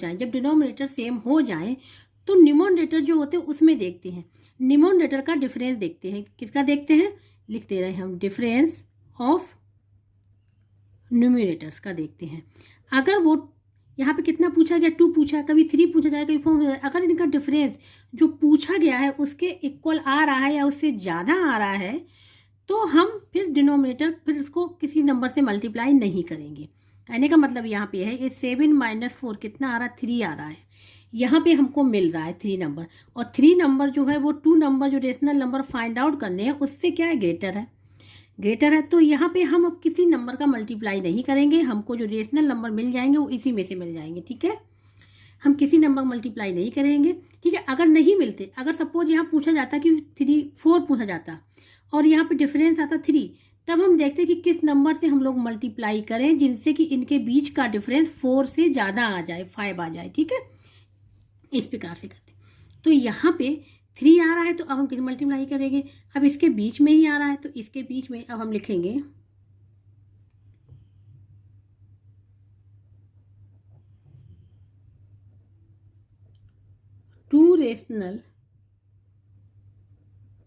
जाए, तो न्यूमरेटर जो होते हैं उसमें देखते हैं, न्यूमरेटर का डिफरेंस देखते हैं। किसका देखते हैं? लिखते रहे हम, डिफरेंस ऑफ न्यूमरेटर्स का देखते हैं। अगर वो यहाँ पे कितना पूछा गया? 2 पूछा, कभी 3 पूछा जाए, कभी 4 पूछा जाए, अगर इनका डिफरेंस जो पूछा गया है उसके इक्वल आ रहा है या उससे ज़्यादा आ रहा है, तो हम फिर डिनोमिनेटर फिर इसको किसी नंबर से मल्टीप्लाई नहीं करेंगे। कहने का मतलब यहाँ पे है, ये 7 - 4 कितना आ रहा है? 3 आ रहा है। यहाँ पे हमको मिल रहा है 3 नंबर, और 3 नंबर जो है वो 2 नंबर जो रेशनल नंबर फाइंड आउट करने हैं उससे क्या है? ग्रेटर है। तो यहाँ पे हम अब किसी नंबर का मल्टीप्लाई नहीं करेंगे, हमको जो रेशनल नंबर मिल जाएंगे वो इसी में से मिल जाएंगे। ठीक है, हम किसी नंबर मल्टीप्लाई नहीं करेंगे। ठीक है, अगर नहीं मिलते, अगर सपोज यहाँ पूछा जाता कि 4 पूछा जाता और यहाँ पे डिफरेंस आता 3, तब हम देखते कि किस नंबर से हम लोग मल्टीप्लाई करें जिनसे कि इनके बीच का डिफरेंस 4 से ज़्यादा आ जाए, 5 आ जाए। ठीक है, इस प्रकार से करते। तो यहाँ पे 3 आ रहा है तो अब हम किस मल्टीप्लाई करेंगे? अब इसके बीच में ही आ रहा है तो इसके बीच में अब हम लिखेंगे 2 रेशनल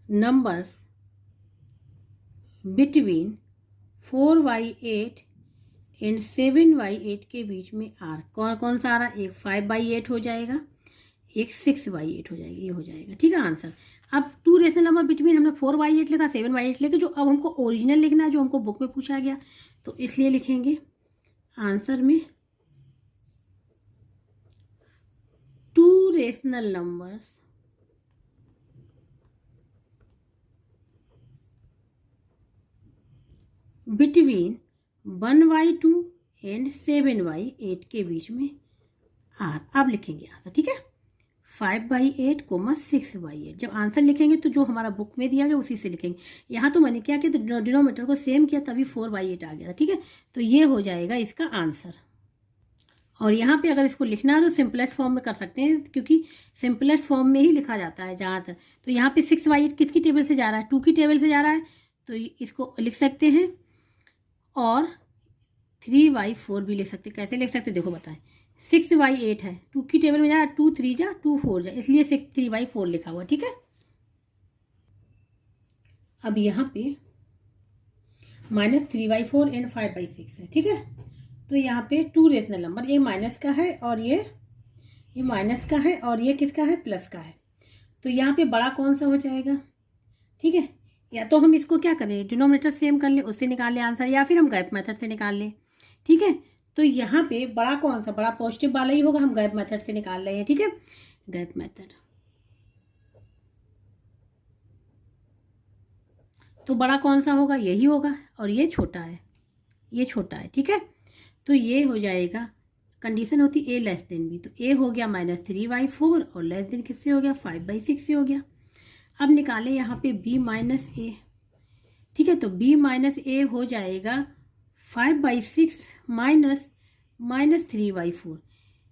नंबर्स बिटवीन 4/8 एंड 7/8 के बीच में आर कौन कौन सा आ रहा है, एक 5/8 हो जाएगा, एक 6/8 हो जाएगा, ये हो जाएगा। ठीक है आंसर। अब टू रेशनल नंबर बिटवीन हमने 4/8 लिखा, 7/8 लिखे, जो अब हमको ओरिजिनल लिखना है, जो हमको बुक में पूछा गया, तो इसलिए लिखेंगे आंसर में two rational numbers between 1/2 and 7/8 के बीच में आर। अब लिखेंगे आंसर। ठीक है, 5/8 कोमा 6/8। जब आंसर लिखेंगे तो जो हमारा बुक में दिया गया उसी से लिखेंगे। यहाँ तो मैंने क्या किया, तो डिनोमीटर को सेम किया, तभी 4/8 आ गया था। ठीक है, तो ये हो जाएगा इसका आंसर। और यहाँ पे अगर इसको लिखना है तो सिंपलेस्ट फॉर्म में कर सकते हैं, क्योंकि सिंपलेस्ट फॉर्म में ही लिखा जाता है जहाँ तक। तो यहाँ पे 6/8 किसकी टेबल से जा रहा है, 2 की टेबल से जा रहा है, तो इसको लिख सकते हैं। और 3/4 भी लिख सकते हैं। कैसे लिख सकते हैं देखो बताएं, 6/8 है, 2 की टेबल में जा रहा है, 2 3 जा 2 4 जा, इसलिए 3/4 लिखा हुआ। ठीक है, अब यहाँ पे -3/4 एंड 5/6 है। ठीक है, तो यहाँ पे टू रेशनल नंबर, ये माइनस का है और ये माइनस का है और ये किसका है, प्लस का है। तो यहाँ पे बड़ा कौन सा हो जाएगा। ठीक है, या तो हम इसको क्या करें, डिनोमिनेटर सेम कर लें, उससे निकाल लें आंसर, या फिर हम गैप मेथड से निकाल लें। ठीक है, तो यहाँ पे बड़ा कौन सा, बड़ा पॉजिटिव वाला ही होगा, हम गैप मेथड से निकाल रहे हैं। ठीक है, गैप मेथड, तो बड़ा कौन सा होगा, यही होगा, और ये छोटा है, ये छोटा है। ठीक है, तो ये हो जाएगा, कंडीशन होती ए लेस देन बी, तो ए हो गया -3/4 और लेस देन किससे हो गया, 5/6 से हो गया। अब निकालें यहाँ पे b माइनस ए। ठीक है, तो b माइनस ए हो जाएगा 5/6 माइनस -3/4,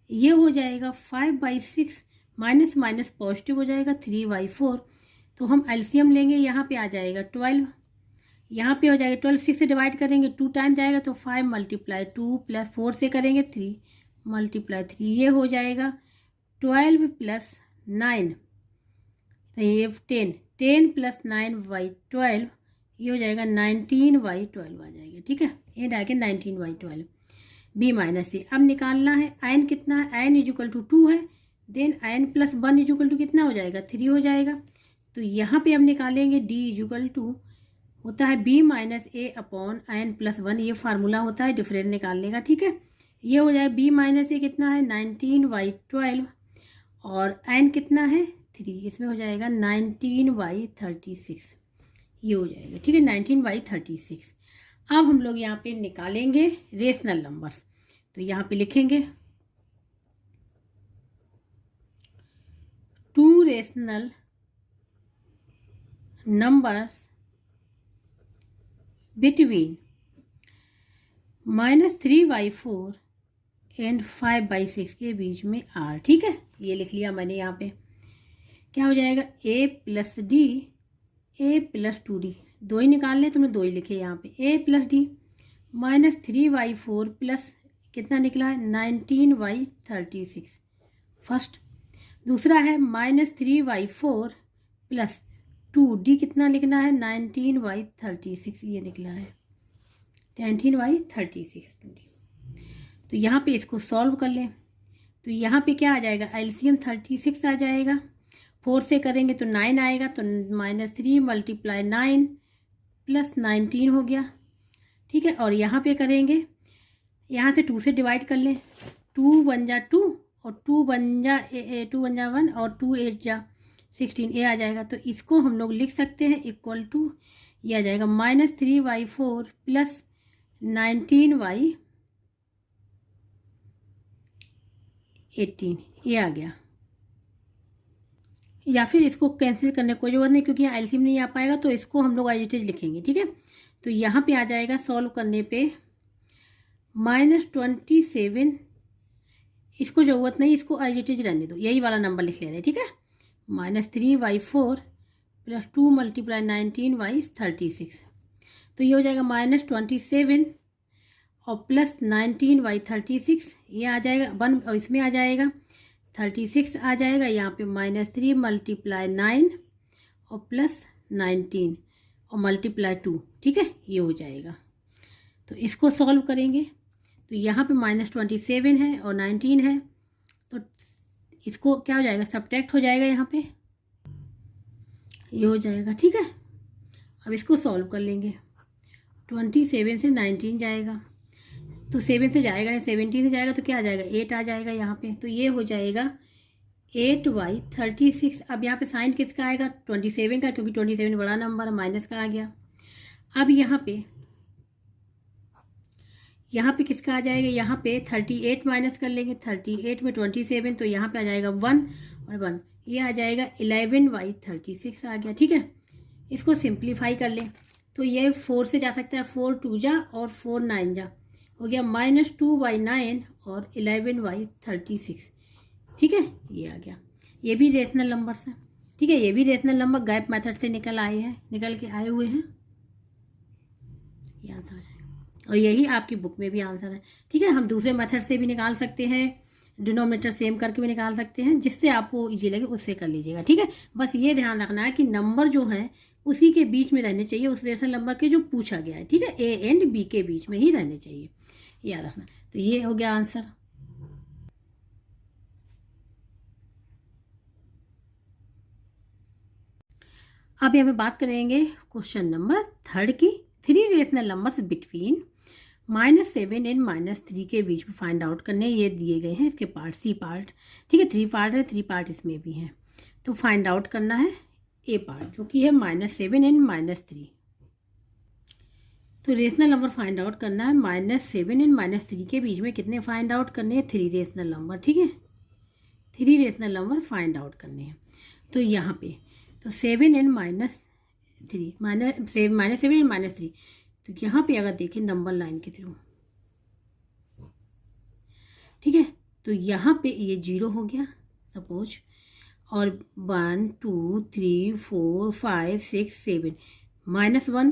ये हो जाएगा 5/6 माइनस माइनस पॉजिटिव हो जाएगा 3/4। तो हम एलसीएम लेंगे, यहाँ पे आ जाएगा 12, यहाँ पे हो जाएगा 12, 6 से डिवाइड करेंगे 2 टाइम जाएगा, तो 5 × 2 प्लस 4 से करेंगे 3 × 3, ये हो जाएगा 12 + 9, ये 10 + 9/12, ये हो जाएगा 19/12 आ जाएगा। ठीक है, ये डायरेक्ट 19/12 b माइनस ए। अब निकालना है n कितना है, n = 2 है, देन n + 1 = कितना हो जाएगा, 3 हो जाएगा। तो यहाँ पे अब निकालेंगे d = होता है b माइनस ए अपॉन n + 1, ये फार्मूला होता है डिफरेंस निकालने का। ठीक है, ये हो जाए b माइनस ए कितना है 19/12 और n कितना है 3, इसमें हो जाएगा 19/36, ये हो जाएगा। ठीक है, 19/36। अब हम लोग यहाँ पे निकालेंगे रेशनल नंबर्स, तो यहाँ पे लिखेंगे two rational numbers between -3/4 and 5/6 के बीच में आर। ठीक है, ये लिख लिया मैंने। यहाँ पे क्या हो जाएगा, a + d, a + 2d, दो ही निकालने, तुमने दो ही लिखे यहाँ पे, a + d -3/4 प्लस कितना निकला है 19/36 फर्स्ट। दूसरा है -3/4 प्लस 2d, कितना लिखना है 19/36, ये निकला है 19/36 2d। तो यहाँ पे इसको सॉल्व कर लें, तो यहाँ पे क्या आ जाएगा, एलसीएम 36 आ जाएगा, 4 से करेंगे तो 9 आएगा, तो -3 × 9 + 19 हो गया। ठीक है, और यहाँ पे करेंगे, यहाँ से 2 से डिवाइड कर लें, 2 × 1 = 2 और 2 × 1 और 2 × 8 = 16, ये आ जाएगा। तो इसको हम लोग लिख सकते हैं इक्वल टू, ये आ जाएगा -3/4 प्लस 19/18, ये आ गया। या फिर इसको कैंसिल करने कोई जरूरत नहीं, क्योंकि यहाँ एलसीएम नहीं आ पाएगा, तो इसको हम लोग एज लिखेंगे। ठीक है, तो यहाँ पे आ जाएगा सॉल्व करने पे -27, इसको ज़रूरत नहीं, इसको एज रहने दो, यही वाला नंबर लिख ले रहे हैं। ठीक है, -3/4 प्लस 2 × 19/36, तो ये हो जाएगा -27 और प्लस 19/36, ये आ जाएगा 1, और इसमें आ जाएगा 36 आ जाएगा, यहाँ पे -3 × 9 और प्लस 19 और × 2। ठीक है, ये हो जाएगा। तो इसको सॉल्व करेंगे तो यहाँ पे -27 है और 19 है, तो इसको क्या हो जाएगा, सब्ट्रैक्ट हो जाएगा, यहाँ पे ये हो जाएगा। ठीक है, अब इसको सॉल्व कर लेंगे। 27 से 19 जाएगा तो 7 से जाएगा नहीं, 17 से जाएगा तो क्या आ जाएगा, 8 आ जाएगा यहाँ पे। तो ये हो जाएगा 8/36। अब यहाँ पे साइन किसका आएगा, 27 का, क्योंकि 27 बड़ा नंबर है, माइनस का आ गया। अब यहाँ पे किसका आ जाएगा, यहाँ पे 38 माइनस कर लेंगे, 38 में 27, तो यहाँ पे आ जाएगा 1 और 1, ये आ जाएगा 11/36 आ गया। ठीक है, इसको सिंप्लीफाई कर लें तो ये 4 से जा सकता है, 4 2 जा और 4 9 जा, हो गया -2/9 और 11/36। ठीक है, ये आ गया। ये भी रेशनल नंबर है। ठीक है, ये भी रेशनल नंबर गैप मेथड से निकल के आए हुए हैं। ये आंसर हो जाएगा और यही आपकी बुक में भी आंसर है। ठीक है, हम दूसरे मेथड से भी निकाल सकते हैं, डिनोमिनेटर सेम करके भी निकाल सकते हैं, जिससे आपको इजी लगे उससे कर लीजिएगा। ठीक है, बस ये ध्यान रखना है कि नंबर जो है उसी के बीच में रहने चाहिए, उस रेशनल नंबर के जो पूछा गया है। ठीक है, ए एंड बी के बीच में ही रहने चाहिए, याद रखना। तो ये हो गया आंसर। अब यहाँ पे बात करेंगे क्वेश्चन नंबर 3 की। 3 रेशनल नंबर्स बिटवीन -7 एंड -3 के बीच में फाइंड आउट करने, ये दिए गए हैं इसके पार्ट, सी पार्ट। ठीक है, 3 पार्ट है, 3 पार्ट इसमें भी है। तो फाइंड आउट करना है ए पार्ट, जो कि है -7 एंड -3। तो रेशनल नंबर फाइंड आउट करना है, -7 एंड -3 के बीच में कितने फाइंड आउट करने हैं, 3 रेशनल नंबर। ठीक है, 3 रेशनल नंबर फाइंड आउट करने हैं। तो यहाँ पे तो 7 एंड -3 -7 एंड -3, तो यहाँ पे अगर देखें नंबर लाइन के थ्रू, ठीक है, तो यहाँ पे ये 0 हो गया सपोज, और 1 2 3 4 5 6 7, -1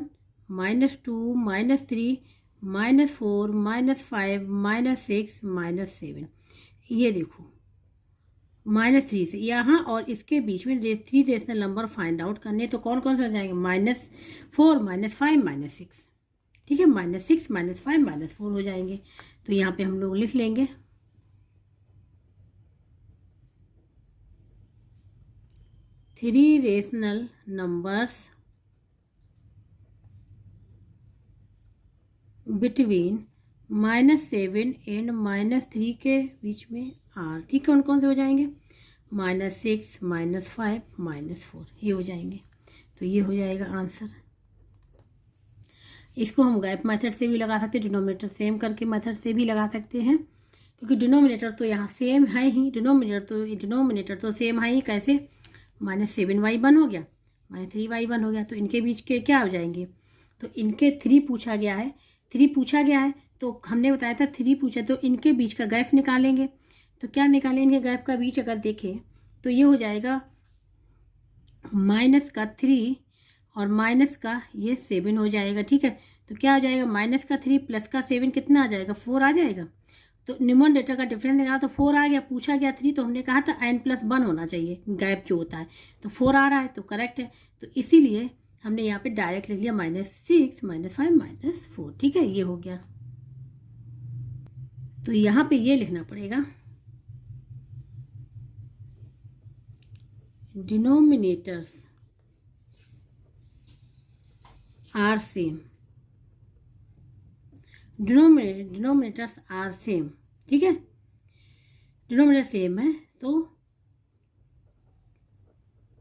-2 -3 -4 -5 -6 -7, ये देखो -3 से यहाँ और इसके बीच में 3 रेशनल नंबर फाइंड आउट करने, तो कौन कौन से हो जाएंगे, -4 -5 -6। ठीक है, -6 -5 -4 हो जाएंगे। तो यहाँ पे हम लोग लिख लेंगे 3 रेशनल नंबर्स बिटवीन -7 एंड -3 के बीच में आर। ठीक है, कौन कौन से हो जाएंगे, -6 -5 -4, ये हो जाएंगे। तो ये हो जाएगा आंसर। इसको हम गैप मेथड से भी लगा सकते हैं, डिनोमिनेटर सेम करके मेथड से भी लगा सकते हैं, क्योंकि डिनोमिनेटर तो यहाँ सेम है ही, डिनोमिनेटर तो सेम है ही। कैसे, -7y1 हो गया, -3y1 हो गया, तो इनके बीच के क्या हो जाएंगे, तो इनके 3 पूछा गया है, 3 पूछा गया है, तो हमने बताया था 3 पूछा, तो इनके बीच का गैप निकालेंगे। तो क्या निकालेंगे, गैप का बीच अगर देखें तो ये हो जाएगा -3 और ये 7 हो जाएगा। ठीक है, तो क्या हो जाएगा, -3 + 7 कितना आ जाएगा, 4 आ जाएगा। तो न्यूमरेटर का डिफरेंस निकाला तो 4 आ गया, पूछा गया 3, तो हमने कहा था n+1 होना चाहिए गैप जो होता है, तो 4 आ रहा है, तो करेक्ट है। तो इसीलिए हमने यहाँ पे डायरेक्ट लिख लिया -6 -5 -4। ठीक है, ये हो गया। तो यहाँ पे ये लिखना पड़ेगा, denominators are same, denominators are same. ठीक है, डिनोमिनेटर सेम है, तो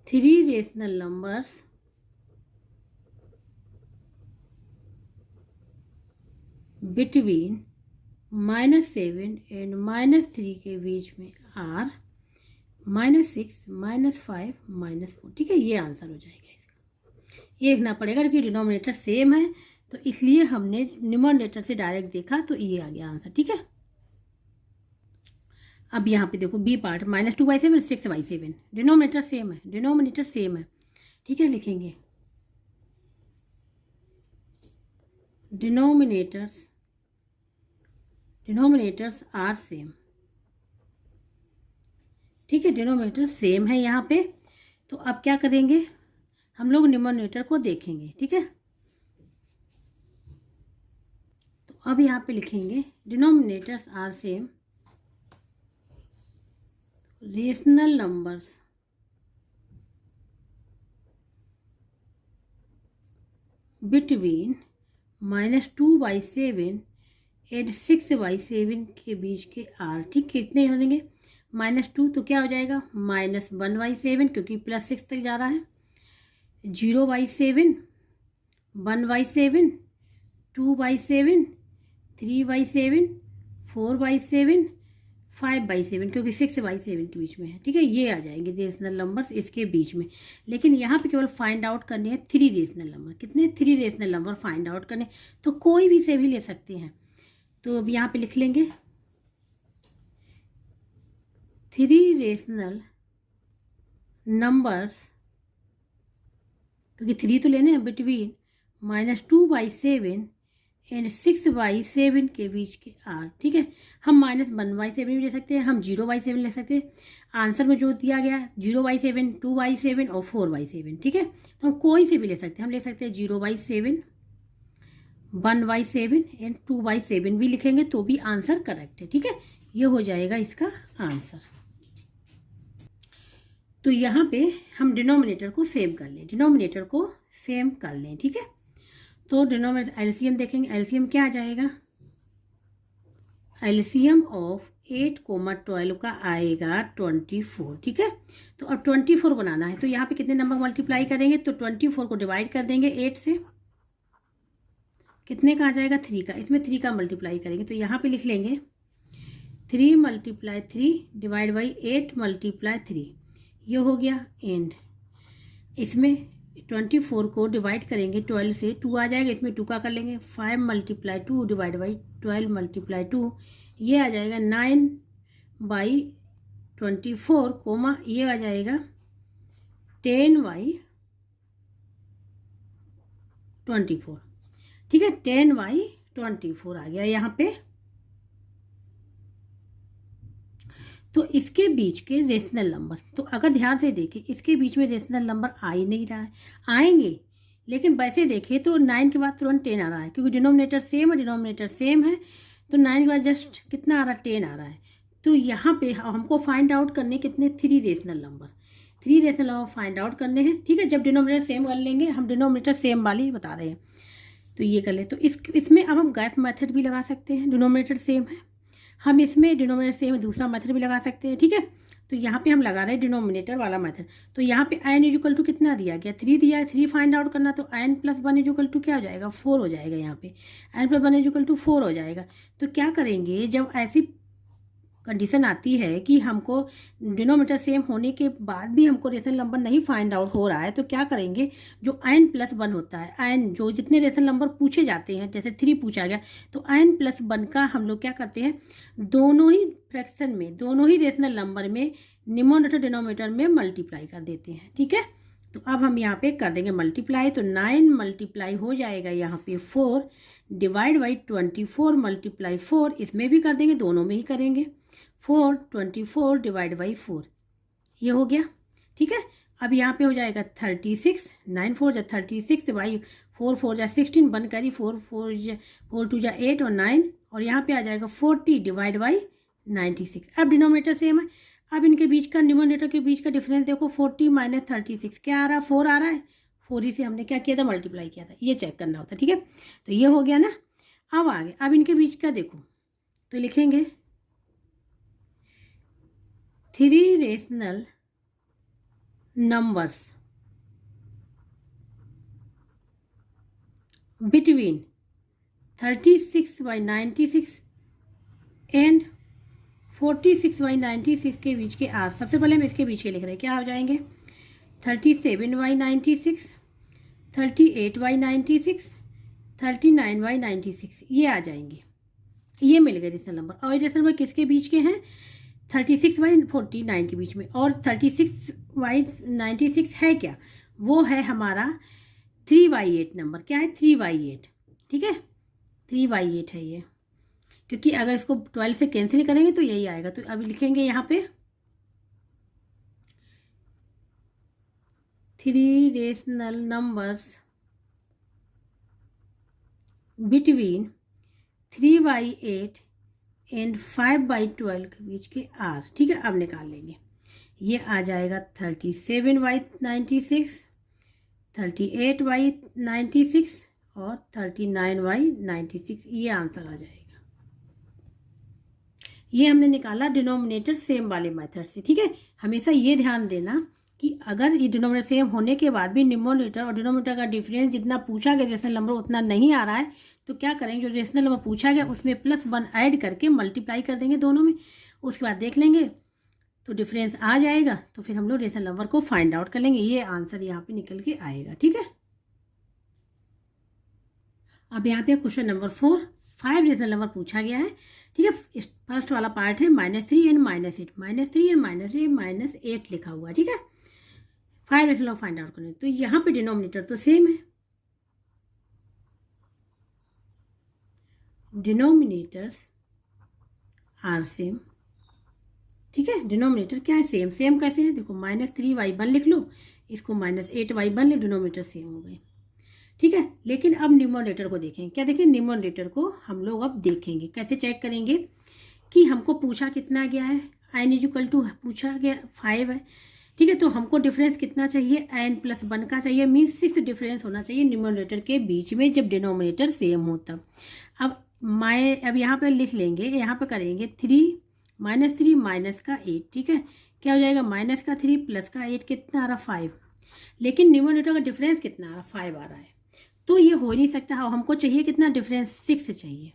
3 रेशनल नंबर्स बिटवीन -7 एंड -3 के बीच में आर -6 -5 -4। ठीक है, ये आंसर हो जाएगा इसका। ये लिखना पड़ेगा क्योंकि डिनोमिनेटर सेम है, तो इसलिए हमने न्यूमरेटर से डायरेक्ट देखा, तो ये आ गया आंसर। ठीक है, अब यहाँ पे देखो B part, -2y7 6y7, denominator same है। ठीक है, लिखेंगे डिनोमिनेटर्स आर सेम। ठीक है, डिनोमिनेटर सेम है यहाँ पे, तो अब क्या करेंगे, हम लोग न्यूमरेटर को देखेंगे। ठीक है, तो अब यहाँ पे लिखेंगे denominators are same, rational numbers between -2/7 and 6/7 के बीच के आर। ठीक, कितने हो देंगे? -2 तो क्या हो जाएगा? -1/7 क्योंकि +6 तक जा रहा है, 0/7, 1/7, 2/7, 3/7, 4/7, 5/7 क्योंकि 6/7 के बीच में है। ठीक है, ये आ जाएंगे रेशनल नंबर्स इसके बीच में। लेकिन यहाँ पे केवल फाइंड आउट करने हैं 3 रेशनल नंबर। कितने? 3 रेशनल नंबर फाइंड आउट करने, तो कोई भी से भी ले सकते हैं। तो अब यहाँ पे लिख लेंगे 3 रेशनल नंबर्स, क्योंकि 3 तो लेने हैं, बिटवीन -2/7 एंड 6/7 के बीच के आर। ठीक है, हम -1/7 भी ले सकते हैं, हम 0/7 ले सकते हैं। आंसर में जो दिया गया 0/7, 2/7 और 4/7। ठीक है, तो हम कोई से भी ले सकते हैं। हम ले सकते हैं 0/7, 1/7 एंड 2/7 भी लिखेंगे तो भी आंसर करेक्ट है। ठीक है, ये हो जाएगा इसका आंसर। तो यहाँ पे हम डिनोमिनेटर को सेम कर लें, डिनोमिनेटर को सेम कर लें। ठीक है, तो डिनोमिनेटर एलसीएम देखेंगे। एलसीएम क्या आ जाएगा? एलसीएम ऑफ 8, 12 का आएगा 24। ठीक है, तो अब 24 बनाना है, तो यहाँ पे कितने नंबर मल्टीप्लाई करेंगे? तो 24 को डिवाइड कर देंगे 8 से, कितने का आ जाएगा? 3 का। इसमें 3 का मल्टीप्लाई करेंगे, तो यहाँ पे लिख लेंगे 3 × 3 डिवाइड बाई 8 × 3, ये हो गया एंड। इसमें 24 को डिवाइड करेंगे 12 से, 2 आ जाएगा, इसमें 2 का कर लेंगे 5 × 2 डिवाइड बाई 12 × 2, ये आ जाएगा 9/24 कोमा ये आ जाएगा 10/24। ठीक है, 10/24 आ गया यहाँ पे। तो इसके बीच के रेशनल नंबर, तो अगर ध्यान से देखें इसके बीच में रेशनल नंबर आ ही नहीं रहा है, आएंगे लेकिन वैसे देखें तो 9 के बाद तुरंत 10 आ रहा है, क्योंकि डिनोमिनेटर सेम है, डिनोमिनेटर सेम है, तो 9 के बाद जस्ट कितना आ रहा है? 10 आ रहा है। तो यहाँ पे हमको फाइंड आउट करने कितने? 3 rational number, 3 rational number find out करने हैं। ठीक है, जब डिनोमिनेटर सेम कर लेंगे, हम डिनोमिनेटर सेम वाली बता रहे हैं, तो ये कर ले। तो इसमें अब हम गैप मेथड भी लगा सकते हैं, डिनोमिनेटर सेम है, हम इसमें डिनोमिनेटर सेम दूसरा मेथड भी लगा सकते हैं। ठीक है, तो यहाँ पे हम लगा रहे हैं डिनोमिनेटर वाला मेथड। तो यहाँ पे n इक्वल टू कितना दिया गया? 3 दिया है, 3 फाइंड आउट करना, तो n + 1 इक्वल टू क्या हो जाएगा? 4 हो जाएगा। यहाँ पे n + 1 इक्वल टू 4 हो जाएगा। तो क्या करेंगे, जब ऐसी कंडीशन आती है कि हमको डिनोमिनेटर सेम होने के बाद भी हमको रेशनल नंबर नहीं फाइंड आउट हो रहा है, तो क्या करेंगे, जो n + 1 होता है, n जो जितने रेशनल नंबर पूछे जाते हैं, जैसे 3 पूछा गया, तो n + 1 का हम लोग क्या करते हैं, दोनों ही फ्रैक्शन में, दोनों ही रेशनल नंबर में न्यूमरेटर डिनोमिनेटर में मल्टीप्लाई कर देते हैं। ठीक है, तो अब हम यहाँ पे कर देंगे मल्टीप्लाई, तो 9 मल्टीप्लाई हो जाएगा यहाँ पे 4 डिवाइड बाई 24 × 4, इसमें भी कर देंगे, दोनों में ही करेंगे 4 24 डिवाइड बाई 4, ये हो गया। ठीक है, अब यहाँ पे हो जाएगा 36, 9 4 जा 36 बाई 4 4 जा 16, बन करी 4 2 जा 8 और 9, और यहाँ पे आ जाएगा 40 डिवाइड बाई 96। अब डिनोमिनेटर सेम है, अब इनके बीच का, न्यूमरेटर के बीच का डिफरेंस देखो, 40 - 36 क्या आ रहा है? 4 आ रहा है। 4 ही से हमने क्या किया था? मल्टीप्लाई किया था, ये चेक करना होता है। ठीक है, तो ये हो गया ना। अब आगे, अब इनके बीच का देखो, तो लिखेंगे 3 रेशनल नंबर्स बिटवीन 36/96 एंड 46/96 के बीच के आर। सबसे पहले हम इसके बीच के लिख रहे हैं, क्या हो जाएंगे? 37/96, 38/96, 39/96, ये आ जाएंगे, ये मिल गए रेशनल नंबर। और रेशनल नंबर किसके बीच के हैं? 36/49 के बीच में। और 36/96 है क्या? वो है हमारा 3/8 नंबर। क्या है? 3/8। ठीक है, 3/8 है ये, क्योंकि अगर इसको 12 से कैंसिल करेंगे तो यही आएगा। तो अभी लिखेंगे यहाँ पे 3 रेशनल नंबर्स बिटवीन 3/8 एंड 5/12 के बीच के आर। ठीक है, अब निकाल लेंगे। ये आ जाएगा 37/96, 38/96 और 39/96। ये आंसर आ जाएगा। ये हमने निकाला डिनोमिनेटर सेम वाले मेथड से। ठीक है, हमेशा ये ध्यान देना कि अगर ये डिनोमिनेटर सेम होने के बाद भी न्यूमरेटर और डिनोमिनेटर का डिफरेंस जितना पूछा गया रेशनल नंबर उतना नहीं आ रहा है, तो क्या करेंगे, जो रेशनल नंबर पूछा गया उसमें +1 ऐड करके मल्टीप्लाई कर देंगे दोनों में। उसके बाद देख लेंगे तो डिफरेंस आ जाएगा, तो फिर हम लोग रेशनल नंबर को फाइंड आउट कर लेंगे। ये आंसर यहाँ पे निकल के आएगा। ठीक है, अब यहाँ पे क्वेश्चन नंबर 4, 5 रेशनल नंबर पूछा गया है। ठीक है, फर्स्ट वाला पार्ट है -3 एंड -8, -3 एंड -8 लिखा हुआ है। ठीक है, 5 रेशनल नंबर फाइंड आउट करने, तो यहाँ पे डिनोमिनेटर तो सेम है, डिनोमिनेटर्स आर सेम। ठीक है, डिनोमिनेटर क्या है, सेम। सेम कैसे है, देखो -3y1 लिख लो, इसको -8y1 लिख, डिनोमिनेटर सेम हो गए। ठीक है, लेकिन अब न्यूमरेटर को देखेंगे। क्या देखें, न्यूमरेटर को हम लोग अब देखेंगे। कैसे चेक करेंगे कि हमको पूछा कितना गया है, n पूछा गया 5 है। ठीक है, तो हमको डिफरेंस कितना चाहिए, n+1 का चाहिए, मीन्स 6 डिफरेंस होना चाहिए न्यूमरेटर के बीच में जब डिनोमिनेटर सेम हो तब। अब यहाँ पे लिख लेंगे, यहाँ पे करेंगे 3 माइनस का 8। ठीक है, क्या हो जाएगा, -3 + 8 कितना आ रहा, 5। लेकिन न्यूमरेटर का डिफरेंस कितना आ रहा, 5 आ रहा है, तो ये हो नहीं सकता। हमको चाहिए कितना डिफरेंस, 6 चाहिए।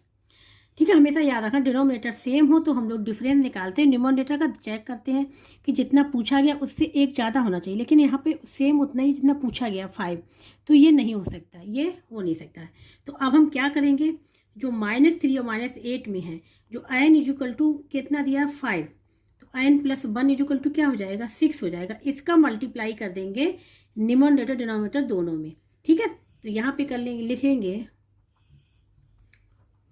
ठीक है, हमेशा याद रखना डिनोमिनेटर सेम हो तो हम लोग डिफरेंस निकालते हैं, न्यूमरेटर का चेक करते हैं कि जितना पूछा गया उससे एक ज़्यादा होना चाहिए, लेकिन यहाँ पे सेम उतना ही जितना पूछा गया 5, तो ये नहीं हो सकता, ये हो नहीं सकता है। तो अब हम क्या करेंगे, जो -3 और -8 में है, जो n कितना दिया 5, तो n+1 क्या हो जाएगा, 6 हो जाएगा। इसका मल्टीप्लाई कर देंगे न्यूमरेटर डिनोमिनेटर दोनों में। ठीक है, तो यहाँ पे कर लेंगे, लिखेंगे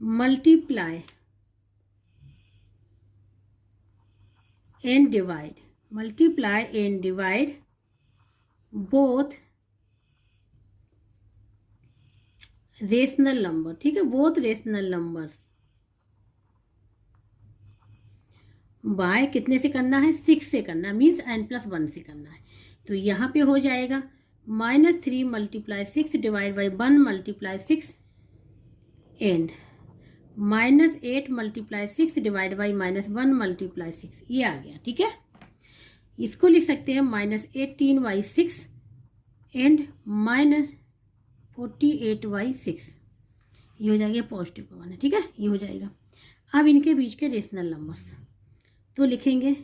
multiply and divide both rational number. ठीक है, बोथ रेशनल नंबर्स बाय कितने से करना है, 6 से करना है, मीन्स n+1 से करना है। तो यहाँ पे हो जाएगा -3 × 6 divide by 1 × 6 and -8 × 6 divide by -1 × 6। ये आ गया। ठीक है, इसको लिख सकते हैं -18/6 एंड -48/6। ये हो जाएगा पॉजिटिव का वन है। ठीक है, ये हो जाएगा। अब इनके बीच के रेशनल नंबर्स तो लिखेंगे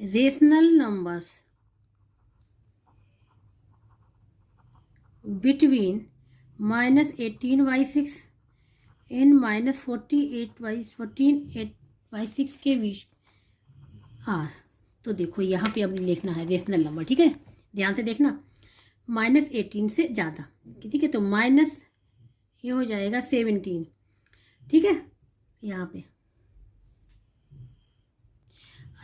रेशनल नंबर्स बिटवीन -18/6 एंड -48/6 के बीच आर। तो देखो यहाँ पे अब लिखना है रेशनल नंबर। ठीक है, ध्यान से देखना, -18 से ज़्यादा। ठीक है, तो माइनस ये हो जाएगा 17। ठीक है, यहाँ पे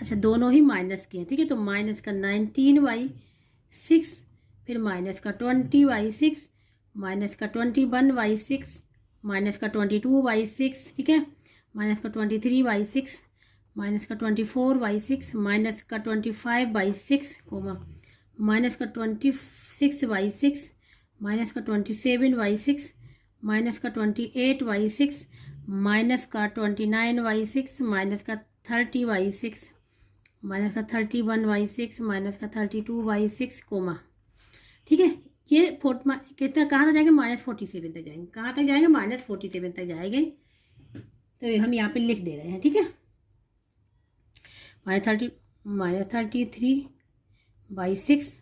अच्छा दोनों ही माइनस के हैं। ठीक है, तो माइनस का 19/6, फिर माइनस का 20/6, माइनस का 21/6, माइनस का 22/6। ठीक है, माइनस का 23/6, माइनस का 24/6, माइनस का 25/6, माइनस का 26/6, माइनस का 27/6, माइनस का 28/6, माइनस का 29/6, माइनस का 30/6, माइनस का 31/6, माइनस का 32/6, ठीक है, ये कितना कहाँ तक जाएंगे, -47 तक जाएंगे। कहाँ तक जाएंगे, -47 तक जाएंगे। तो हम यहाँ पे लिख दे रहे हैं। ठीक है, -33/6,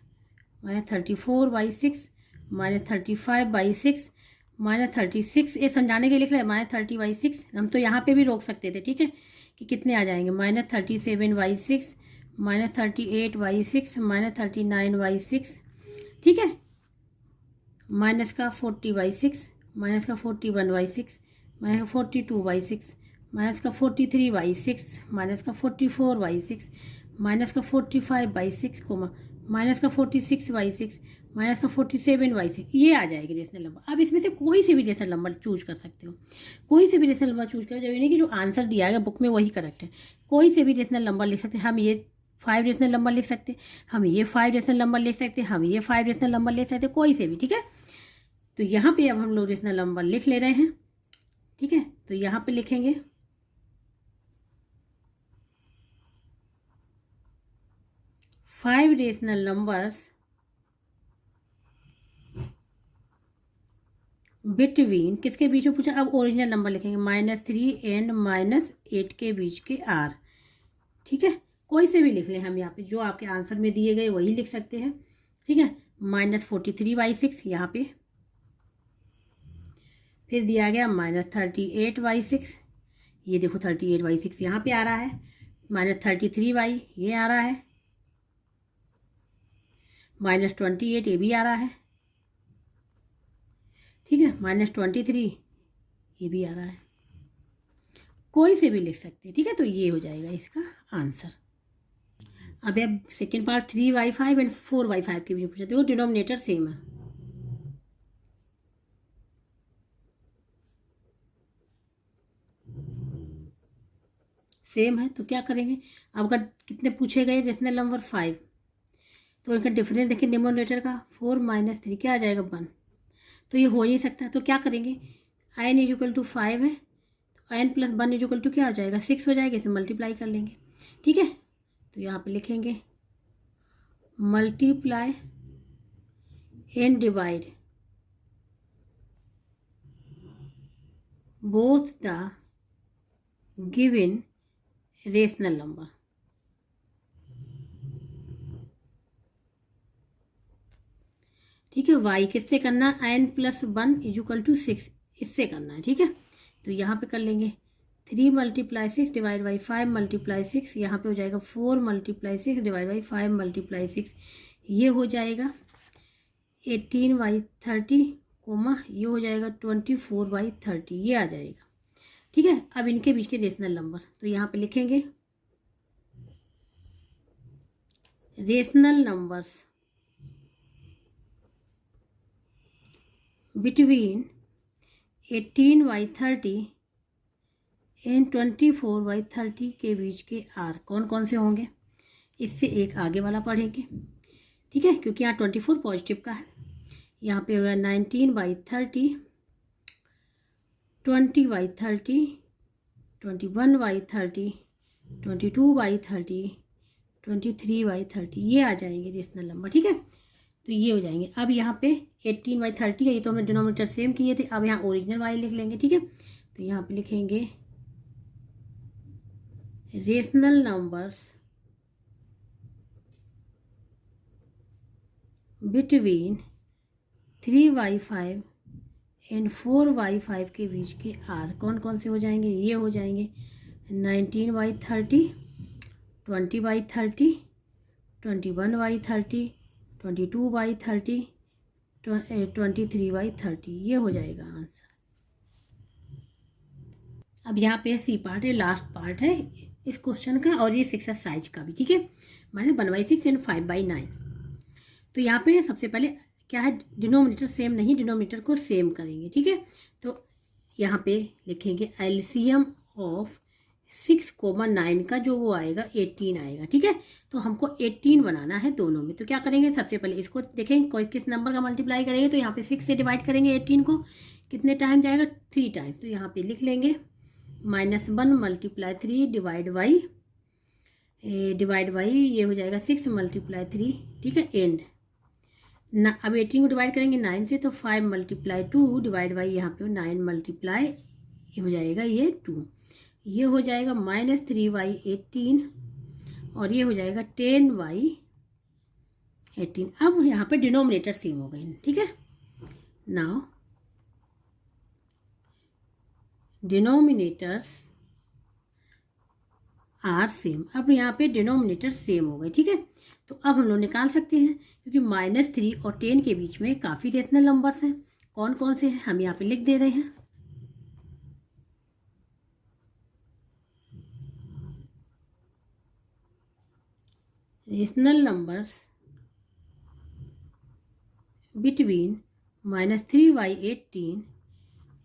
-34/6, -35/6, -36। ये समझाने के लिए लिख रहे हैं -30/6। हम तो यहाँ पे भी रोक सकते थे। ठीक है, कि कितने आ जाएंगे, -37/6, -38/6, -39/6। ठीक है, माइनस का 40/6, माइनस का 41/6, माइनस का 42/6, माइनस का 43/6, माइनस का 44/6, माइनस का 45/6, माइनस का 46/6, माइनस का 47/6, ये आ जाएगी रेशनल नंबर। अब इसमें से कोई से भी रेशनल नंबर चूज कर सकते हो, कोई से भी रेशनल नंबर चूज करो, जब कि जो आंसर दिया गया बुक में वही करेक्ट है। कोई से भी रेशनल नंबर लिख सकते हैं। हम ये 5 रेशनल नंबर लिख सकते हैं, हम ये 5 रेशनल नंबर लिख सकते हैं, हम ये 5 रेशनल नंबर लिख सकते हैं, कोई से भी। ठीक है, तो यहाँ पे अब हम लोग रेशनल नंबर लिख ले रहे हैं। ठीक है, तो यहाँ पे लिखेंगे 5 रेशनल नंबर्स बिटवीन, किसके बीच में पूछा, अब ओरिजिनल नंबर लिखेंगे, -3 एंड -8 के बीच के आर। ठीक है, कोई से भी लिख लें हम, यहाँ पे जो आपके आंसर में दिए गए वही लिख सकते हैं। ठीक है, -43/6 यहाँ पे, फिर दिया गया -38/6, ये देखो 38/6 यहाँ पे आ रहा है, -33y ये आ रहा है, -28 ये भी आ रहा है। ठीक है, -23 ये भी आ रहा है, कोई से भी लिख सकते हैं। ठीक है, तो ये हो जाएगा इसका आंसर। अब second part 3y5 and 4y5 के बीच पूछा, देखो डिनोमिनेटर सेम है। सेम है तो क्या करेंगे, अब अगर कितने पूछे गए रेशनल नंबर 5, तो इनका डिफरेंस देखिए डिनोमिनेटर का, 4 - 3 क्या आ जाएगा 1, तो ये हो नहीं सकता। तो क्या करेंगे, n = 5 है, तो n + 1 = क्या हो जाएगा 6 हो जाएगा, इसे मल्टीप्लाई कर लेंगे। ठीक है, तो यहाँ पे लिखेंगे multiply and divide both the given rational number. ठीक है, y किससे करना, n + 1 = 6, इससे करना है। ठीक है, तो यहाँ पे कर लेंगे 3 × 6 डिवाइड बाई 5 × 6, यहाँ पे हो जाएगा 4 × 6 डिवाइड बाई 5 × 6, ये हो जाएगा 18/30, ये हो जाएगा 24/30, ये आ जाएगा। ठीक है, अब इनके बीच के रेशनल नंबर, तो यहाँ पे लिखेंगे रेशनल नंबर्स बिटवीन 18/30 एंड 24/30 के बीच के आर कौन कौन से होंगे, इससे एक आगे वाला पढ़ेंगे। ठीक है, क्योंकि यहाँ 24 पॉजिटिव का है, यहाँ पे होगा 19/30, 20/30, 21/30, 22/30, 23/30, ये आ जाएंगे रेशनल नंबर। ठीक है, तो ये हो जाएंगे। अब यहाँ पे 18/30 है, ये तो हमने डिनोमिनेटर सेम किए थे, अब यहाँ ओरिजिनल वाई लिख लेंगे। ठीक है, तो यहाँ पे लिखेंगे rational numbers between 3y5 and 4y5 के बीच के आर कौन कौन से हो जाएंगे, ये हो जाएंगे 19/30, 20/30, 21/30, 22/30, 23/30, ये हो जाएगा आंसर। अब यहाँ पे सी पार्ट है, लास्ट पार्ट है इस क्वेश्चन का, और ये एक्सरसाइज का भी। ठीक है, -1/6 एंड 5/9। तो यहाँ पे सबसे पहले क्या है, डिनोमिनेटर सेम नहीं, डिनोमिनेटर को सेम करेंगे। ठीक है, तो यहाँ पे लिखेंगे एलसीएम ऑफ 6,9 का जो वो आएगा 18 आएगा। ठीक है, तो हमको 18 बनाना है दोनों में। तो क्या करेंगे, सबसे पहले इसको देखेंगे कोई किस नंबर का मल्टीप्लाई करेंगे, तो यहाँ पे 6 से डिवाइड करेंगे 18 को, कितने टाइम जाएगा 3 टाइम। तो यहाँ पे लिख लेंगे -1 × 3 डिवाइड बाई ये हो जाएगा 6 × 3। ठीक है, एंड ना, अब 18 को डिवाइड करेंगे 9 से, तो 5 × 2 डिवाइड बाई यहाँ पे 9 मल्टीप्लाई ये हो जाएगा ये 2, ये हो जाएगा -3/18, और ये हो जाएगा 10/18। अब यहाँ पे डिनोमिनेटर सेम हो गए। ठीक है, नाउ डिनोमिनेटर्स आर सेम, अब यहाँ पे डिनोमिनेटर सेम हो गए। ठीक है, तो अब हम लोग निकाल सकते हैं, क्योंकि -3 और 10 के बीच में काफ़ी रेशनल नंबर्स हैं। कौन कौन से हैं हम यहाँ पे लिख दे रहे हैं। रेशनल नंबर्स बिटवीन -3/18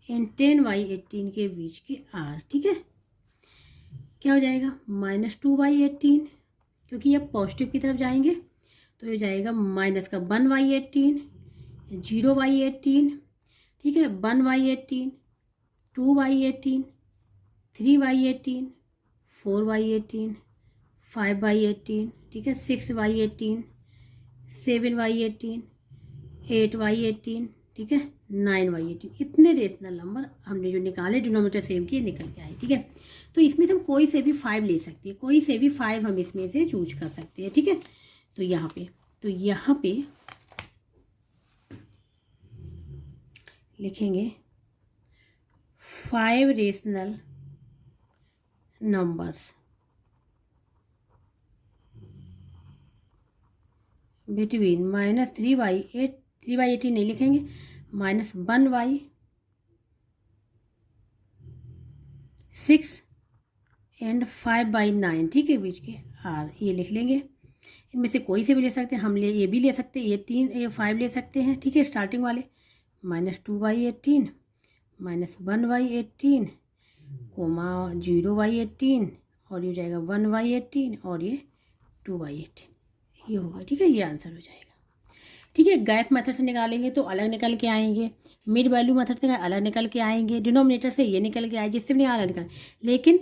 एंड 10/18 के बीच के आर। ठीक है, क्या हो जाएगा -2/18, क्योंकि ये पॉजिटिव की तरफ जाएंगे तो ये जाएगा माइनस का 1/18, 0/18, ठीक है, 1/18, 2/18, 3/18, 4/18, 5/18, ठीक है, 6/18, 7/18, 8/18, ठीक है, 9/18। इतने रेशनल नंबर हमने जो निकाले, डिनोमिनेटर सेम किए, निकल के आए। ठीक है, तो इसमें से हम कोई से भी 5 ले सकते हैं, कोई से भी 5 हम इसमें से चूज कर सकते हैं। ठीक है, तो यहाँ पे लिखेंगे 5 रेशनल नंबर्स बिटवीन -3/8, 3/18 नहीं लिखेंगे, -1/6 एंड 5/9, ठीक है, बीच के आर, ये लिख लेंगे। इनमें से कोई से भी ले सकते हैं, हम ये भी ले सकते हैं, ये 5 ले सकते हैं। ठीक है, स्टार्टिंग वाले -2/18, -1/18, कोमा 0/18, और ये जाएगा 1/18, और ये 2/18, ये होगा। ठीक है, ये आंसर हो जाएगा। ठीक है, गैप मेथड से निकालेंगे तो अलग निकल के आएंगे, मिड वैल्यू मेथड से अलग निकल के आएंगे, डिनोमिनेटर से ये निकल के आए, जिससे भी अलग निकल, लेकिन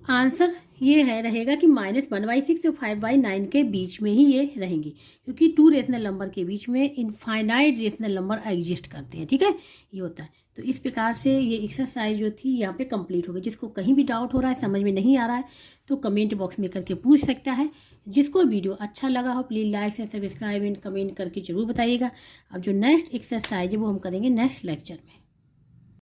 आंसर ये है रहेगा कि -1/6 और 5/9 के बीच में ही ये रहेंगी, क्योंकि 2 रेशनल नंबर के बीच में इनफाइनाइट रेशनल नंबर एग्जिस्ट करते हैं। ठीक है, ये होता है। तो इस प्रकार से ये एक्सरसाइज जो थी यहाँ पे कंप्लीट हो गई। जिसको कहीं भी डाउट हो रहा है, समझ में नहीं आ रहा है, तो कमेंट बॉक्स में करके पूछ सकता है। जिसको वीडियो अच्छा लगा हो प्लीज़ लाइक से सब्सक्राइब एंड कमेंट करके जरूर बताइएगा। अब जो नेक्स्ट एक्सरसाइज है वो हम करेंगे नेक्स्ट लेक्चर में।